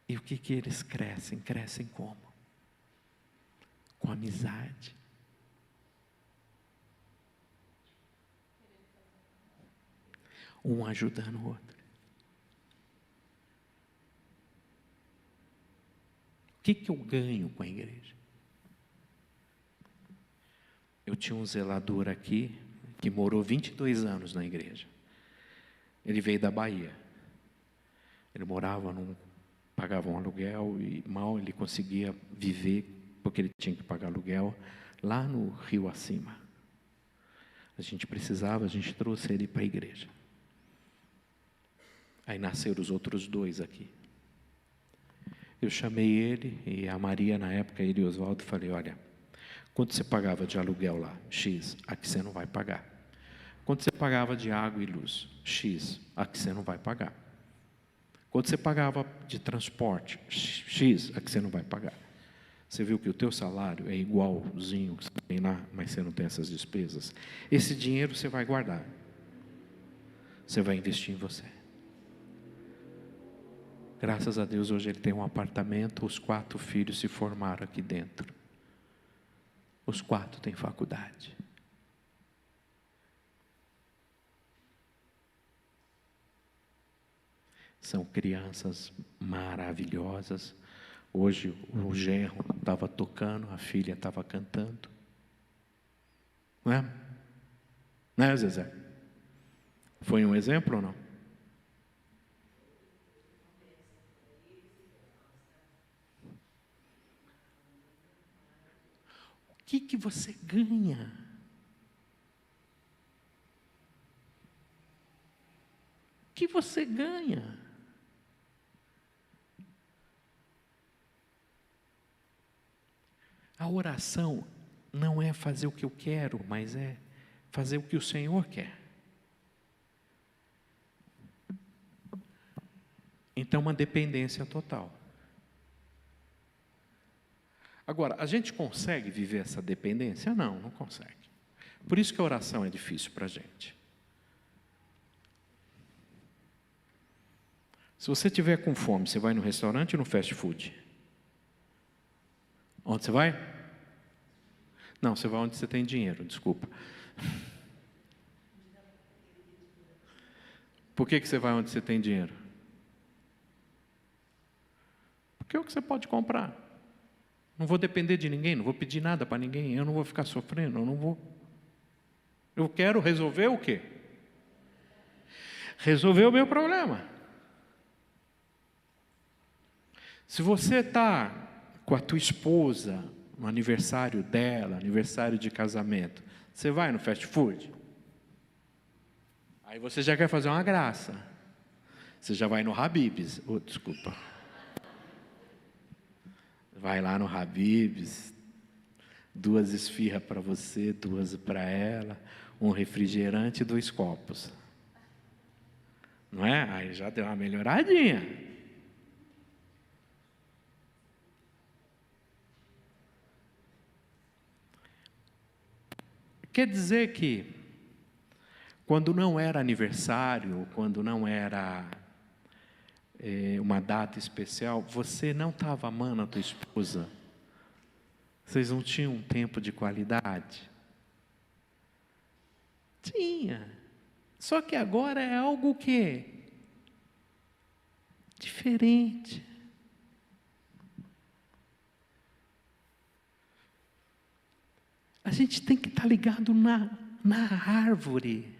E o que eles crescem? Crescem como? Com amizade. Um ajudando o outro. O que eu ganho com a igreja? Eu tinha um zelador aqui, que morou 22 anos na igreja. Ele veio da Bahia. Ele morava pagava um aluguel e mal ele conseguia viver, porque ele tinha que pagar aluguel, lá no rio acima. A gente trouxe ele para a igreja. Aí nasceram os outros 2 aqui. Eu chamei ele e a Maria, na época, ele e o Oswaldo, falei, olha, quanto você pagava de aluguel lá? X, aqui você não vai pagar. Quanto você pagava de água e luz? X, aqui você não vai pagar. Quanto você pagava de transporte? X, aqui você não vai pagar. Você viu que o teu salário é igualzinho que você tem lá, mas você não tem essas despesas. Esse dinheiro você vai guardar. Você vai investir em você. Graças a Deus, hoje ele tem um apartamento, os 4 filhos se formaram aqui dentro. Os 4 têm faculdade. São crianças maravilhosas. Hoje o genro estava tocando, a filha estava cantando. Não é? Não é, Zezé? Foi um exemplo ou não? O que você ganha? O que você ganha? A oração não é fazer o que eu quero, mas é fazer o que o Senhor quer. Então, uma dependência total. Agora, a gente consegue viver essa dependência? Não consegue. Por isso que a oração é difícil para a gente. Se você estiver com fome, você vai no restaurante ou no fast food? Onde você vai? Não, você vai onde você tem dinheiro, desculpa. Por que você vai onde você tem dinheiro? Porque é o que você pode comprar. Não vou depender de ninguém, não vou pedir nada para ninguém, eu não vou ficar sofrendo, eu não vou. Eu quero resolver o quê? Resolver o meu problema. Se você está com a tua esposa, no aniversário dela, aniversário de casamento, você vai no fast food? Aí você já quer fazer uma graça. Você já vai no Habib's. Desculpa. Vai lá no Habib's, 2 esfirras para você, 2 para ela, um refrigerante e 2 copos. Não é? Aí já deu uma melhoradinha. Quer dizer que, quando não era aniversário, quando não era uma data especial, você não estava amando a tua esposa? Vocês não tinham um tempo de qualidade? Tinha. Só que agora é algo que diferente. A gente tem que estar ligado na árvore.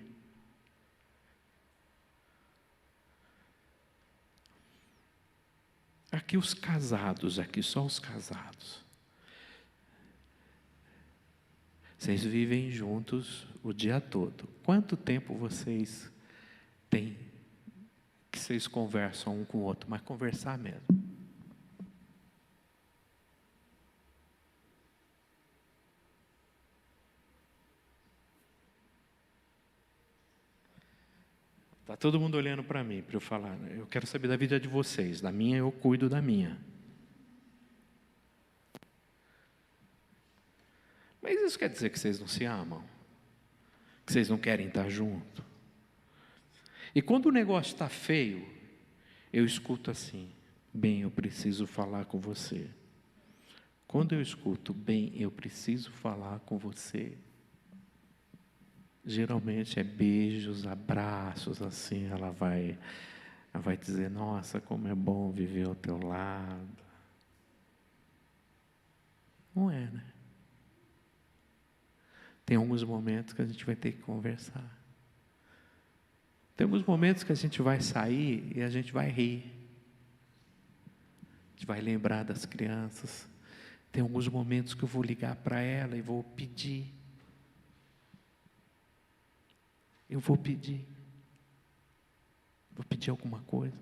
Aqui os casados, aqui só os casados. Vocês vivem juntos o dia todo. Quanto tempo vocês têm que vocês conversam um com o outro, mas conversar mesmo? Está todo mundo olhando para mim, para eu falar. Eu quero saber da vida de vocês. Da minha, eu cuido da minha. Mas isso quer dizer que vocês não se amam? Que vocês não querem estar juntos? E quando o negócio está feio, eu escuto assim: bem, eu preciso falar com você. Quando eu escuto, bem, eu preciso falar com você, geralmente é beijos, abraços, assim, ela vai dizer: nossa, como é bom viver ao teu lado. Não é, né? Tem alguns momentos que a gente vai ter que conversar. Tem alguns momentos que a gente vai sair e a gente vai rir. A gente vai lembrar das crianças. Tem alguns momentos que eu vou ligar para ela e vou pedir. Eu vou pedir alguma coisa.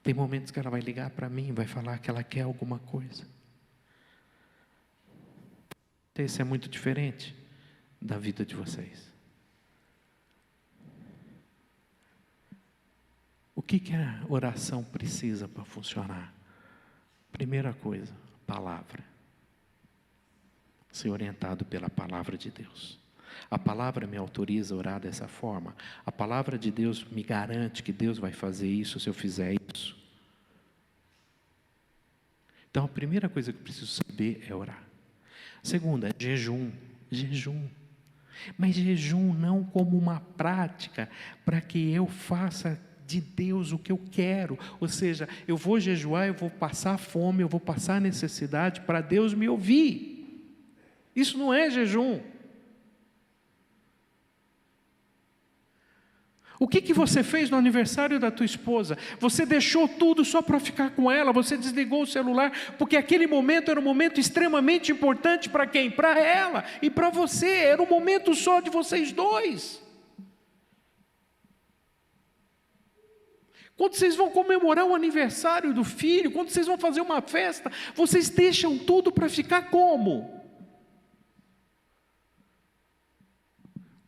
Tem momentos que ela vai ligar para mim e vai falar que ela quer alguma coisa. Esse é muito diferente da vida de vocês. O que a oração precisa para funcionar? Primeira coisa, palavra. Ser orientado pela palavra de Deus. A palavra me autoriza a orar dessa forma. A palavra de Deus me garante que Deus vai fazer isso se eu fizer isso. Então, a primeira coisa que eu preciso saber é orar. Segunda, jejum. Jejum. Mas jejum não como uma prática para que eu faça de Deus o que eu quero. Ou seja, eu vou jejuar, eu vou passar fome, eu vou passar necessidade para Deus me ouvir. Isso não é jejum. O que você fez no aniversário da tua esposa? Você deixou tudo só para ficar com ela? Você desligou o celular? Porque aquele momento era um momento extremamente importante para quem? Para ela e para você. Era um momento só de vocês dois. Quando vocês vão comemorar o aniversário do filho, quando vocês vão fazer uma festa, vocês deixam tudo para ficar como?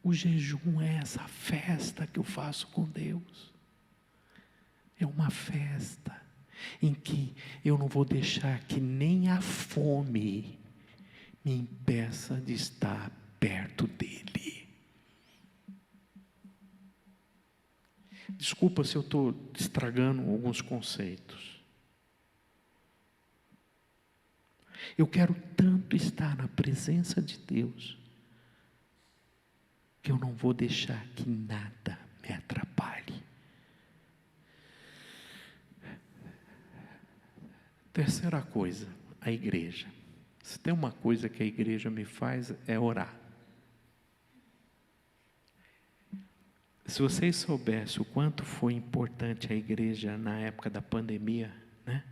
O jejum é essa festa que eu faço com Deus. É uma festa em que eu não vou deixar que nem a fome me impeça de estar perto dEle. Desculpa se eu estou estragando alguns conceitos. Eu quero tanto estar na presença de Deus, que eu não vou deixar que nada me atrapalhe. Terceira coisa, a igreja. Se tem uma coisa que a igreja me faz, é orar. Se vocês soubessem o quanto foi importante a igreja na época da pandemia, né?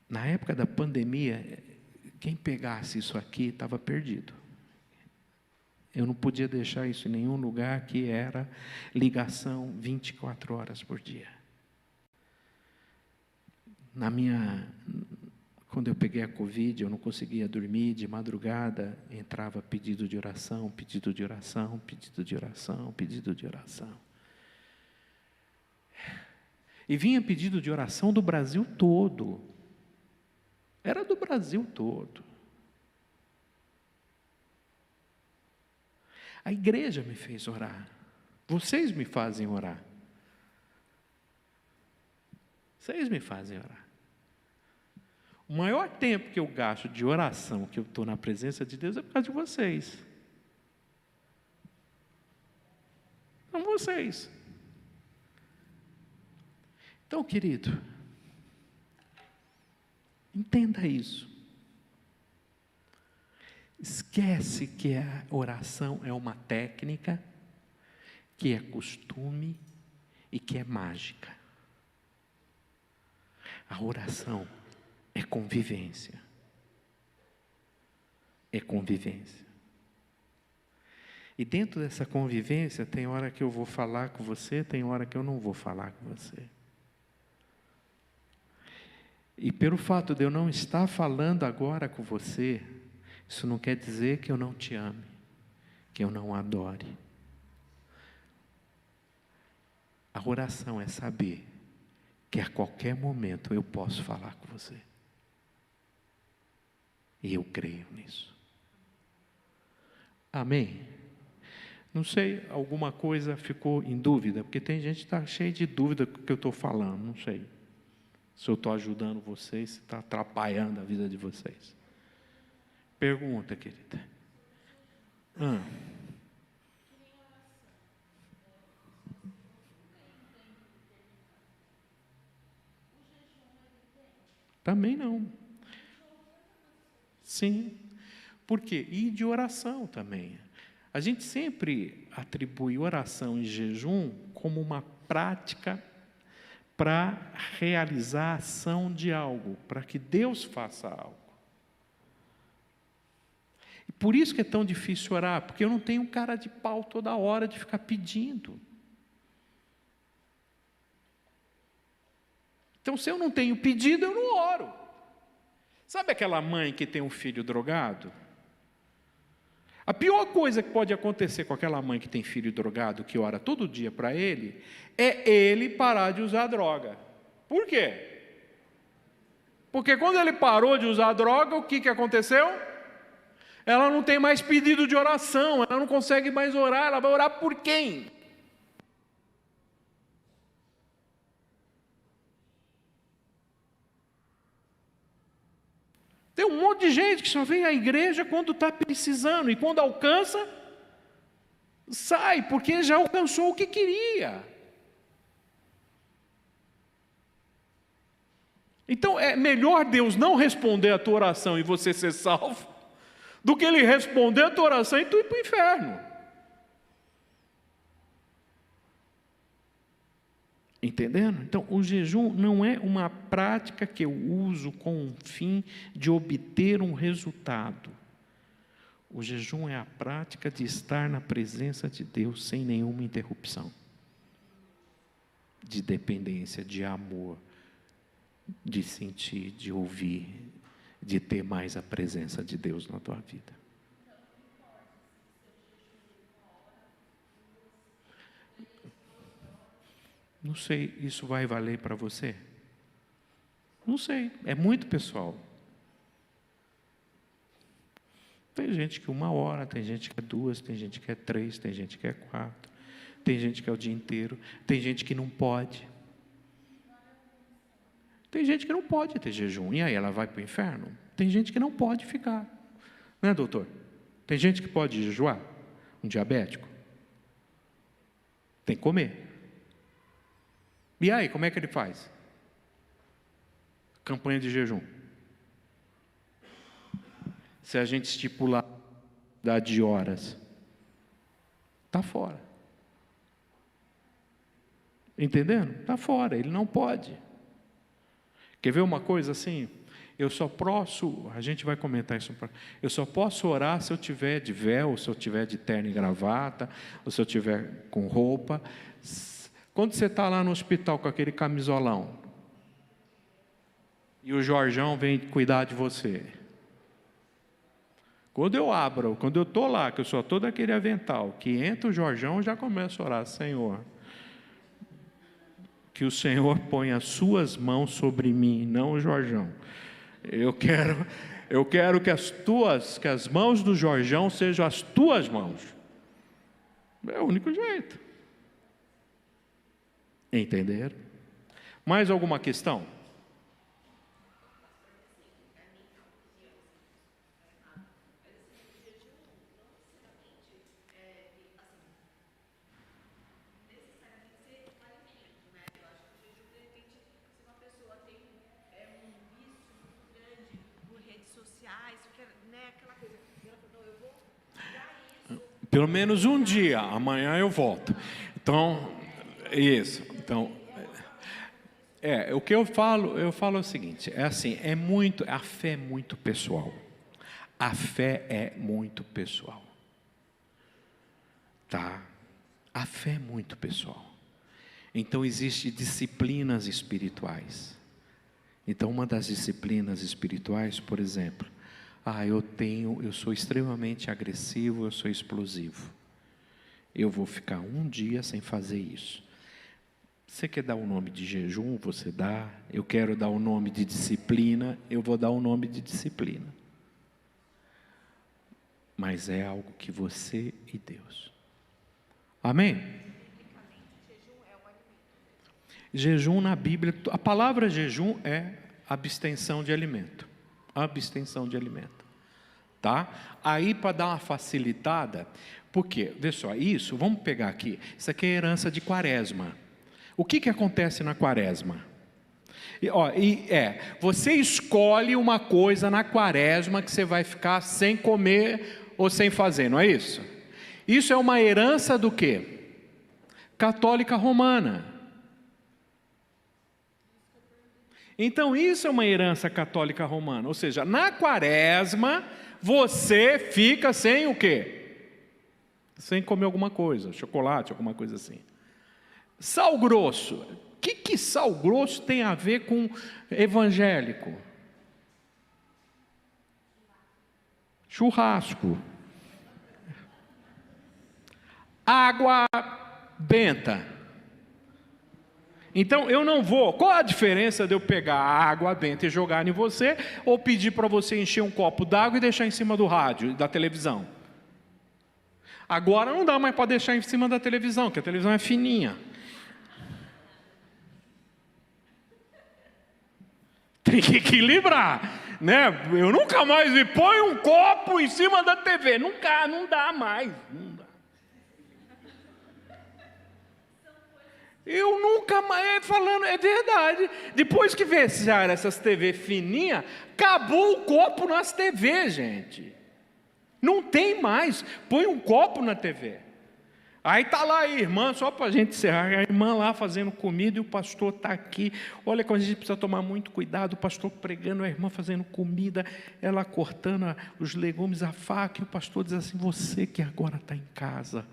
Na época da pandemia, quem pegasse isso aqui estava perdido. Eu não podia deixar isso em nenhum lugar, que era ligação 24 horas por dia. Quando eu peguei a Covid, eu não conseguia dormir, de madrugada entrava pedido de oração, pedido de oração, pedido de oração, pedido de oração. E vinha pedido de oração do Brasil todo. Era do Brasil todo. A igreja me fez orar. Vocês me fazem orar. Vocês me fazem orar. O maior tempo que eu gasto de oração, que eu estou na presença de Deus, é por causa de vocês. São vocês. Então, querido, entenda isso. Esquece que a oração é uma técnica, que é costume e que é mágica. A oração é convivência. É convivência. E dentro dessa convivência, tem hora que eu vou falar com você, tem hora que eu não vou falar com você. E pelo fato de eu não estar falando agora com você, isso não quer dizer que eu não te ame, que eu não adore. A oração é saber que a qualquer momento eu posso falar com você. E eu creio nisso. Amém? Não sei, alguma coisa ficou em dúvida, porque tem gente que está cheia de dúvida com o que eu estou falando, não sei. Se eu estou ajudando vocês, se está atrapalhando a vida de vocês. Pergunta, querida. Também não. Sim. Por quê? E de oração também. A gente sempre atribui oração e jejum como uma prática para realizar a ação de algo, para que Deus faça algo. E por isso que é tão difícil orar, porque eu não tenho cara de pau toda hora de ficar pedindo. Então, se eu não tenho pedido, eu não oro. Sabe aquela mãe que tem um filho drogado? A pior coisa que pode acontecer com aquela mãe que tem filho drogado, que ora todo dia para ele, é ele parar de usar droga. Por quê? Porque quando ele parou de usar droga, o que aconteceu? Ela não tem mais pedido de oração, ela não consegue mais orar, ela vai orar por quem? Tem um monte de gente que só vem à igreja quando está precisando, e quando alcança, sai, porque já alcançou o que queria. Então é melhor Deus não responder a tua oração e você ser salvo, do que Ele responder a tua oração e tu ir para o inferno. Entendendo? Então, o jejum não é uma prática que eu uso com o fim de obter um resultado. O jejum é a prática de estar na presença de Deus sem nenhuma interrupção. De dependência, de amor, de sentir, de ouvir, de ter mais a presença de Deus na tua vida. Não sei, isso vai valer para você? Não sei, é muito pessoal. Tem gente que 1 hora, tem gente que é 2, tem gente que é 3, tem gente que é 4, tem gente que é o dia inteiro, tem gente que não pode. Tem gente que não pode ter jejum, e aí ela vai para o inferno? Tem gente que não pode ficar. Não é, doutor? Tem gente que pode jejuar? Um diabético? Tem que comer. E aí, como é que ele faz? Campanha de jejum. Se a gente estipular de horas, está fora. Entendendo? Está fora, ele não pode. Quer ver uma coisa assim? Eu só posso, a gente vai comentar isso, eu só posso orar se eu tiver de véu, se eu tiver de terno e gravata, ou se eu tiver com roupa. Quando você está lá no hospital com aquele camisolão, e o Jorjão vem cuidar de você, quando eu abro, quando eu estou lá, que eu sou todo aquele avental, que entra o Jorjão, eu já começo a orar: Senhor, que o Senhor ponha as suas mãos sobre mim, não o Jorjão. Eu quero que as mãos do Jorjão sejam as tuas mãos. É o único jeito. Entenderam? Mais alguma questão? Pelo menos um dia, amanhã eu volto. Então, isso. Então, o que eu falo o seguinte, é assim, a fé é muito pessoal. A fé é muito pessoal. Tá? A fé é muito pessoal. Então, existem disciplinas espirituais. Então, uma das disciplinas espirituais, por exemplo, eu sou extremamente agressivo, eu sou explosivo. Eu vou ficar um dia sem fazer isso. Você quer dar o nome de jejum? Você dá. Eu quero dar o nome de disciplina, eu vou dar o nome de disciplina. Mas é algo que você e Deus. Amém? Jejum na Bíblia, a palavra jejum é abstenção de alimento. Abstenção de alimento. Tá? Aí, para dar uma facilitada, porque, vê só, vamos pegar aqui, isso aqui é herança de Quaresma. O que acontece na Quaresma? Você escolhe uma coisa na Quaresma que você vai ficar sem comer ou sem fazer, não é isso? Isso é uma herança do quê? Católica romana. Então, isso é uma herança católica romana. Ou seja, na Quaresma, você fica sem o quê? Sem comer alguma coisa, chocolate, alguma coisa assim. Sal grosso. O que sal grosso tem a ver com evangélico? Churrasco. Água benta. Então, eu não vou. Qual a diferença de eu pegar a água benta e jogar em você, ou pedir para você encher um copo d'água e deixar em cima do rádio, da televisão? Agora não dá mais para deixar em cima da televisão, porque a televisão é fininha. Tem que equilibrar, né? Eu nunca mais me ponho um copo em cima da TV. Nunca, não dá mais. Não dá. Eu nunca mais, falando, é verdade. Depois que fecharam essas TV fininhas, acabou o copo nas TV, gente. Não tem mais. Põe um copo na TV. Aí está lá a irmã, só para a gente encerrar, a irmã lá fazendo comida e o pastor está aqui. Olha como a gente precisa tomar muito cuidado, o pastor pregando, a irmã fazendo comida, ela cortando os legumes, a faca, e o pastor diz assim, você que agora está em casa,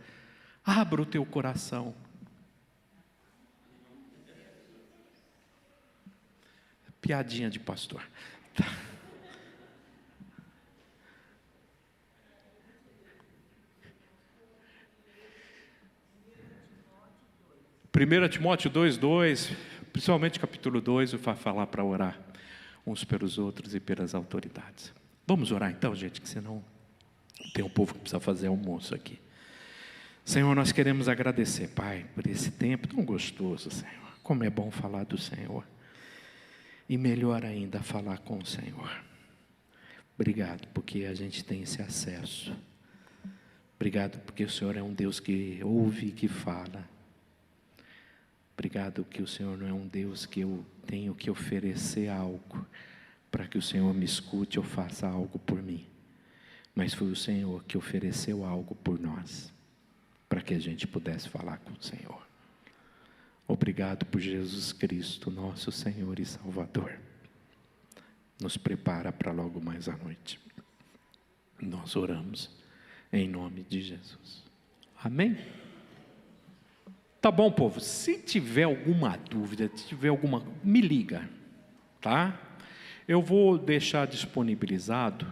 abra o teu coração. Piadinha de pastor. Tá. 1 Timóteo 2:2, principalmente capítulo 2, vai falar para orar uns pelos outros e pelas autoridades. Vamos orar então, gente, que senão tem um povo que precisa fazer almoço aqui. Senhor, nós queremos agradecer, Pai, por esse tempo tão gostoso, Senhor. Como é bom falar do Senhor. E melhor ainda, falar com o Senhor. Obrigado, porque a gente tem esse acesso. Obrigado, porque o Senhor é um Deus que ouve e que fala. Obrigado que o Senhor não é um Deus que eu tenho que oferecer algo para que o Senhor me escute ou faça algo por mim. Mas foi o Senhor que ofereceu algo por nós, para que a gente pudesse falar com o Senhor. Obrigado por Jesus Cristo, nosso Senhor e Salvador. Nos prepara para logo mais à noite. Nós oramos em nome de Jesus. Amém? Tá bom, povo? Se tiver alguma dúvida, se tiver alguma, me liga, tá? Eu vou deixar disponibilizado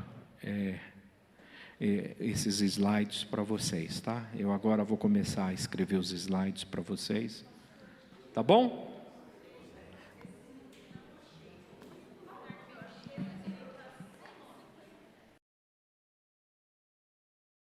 esses slides para vocês, tá? Eu agora vou começar a escrever os slides para vocês, tá bom?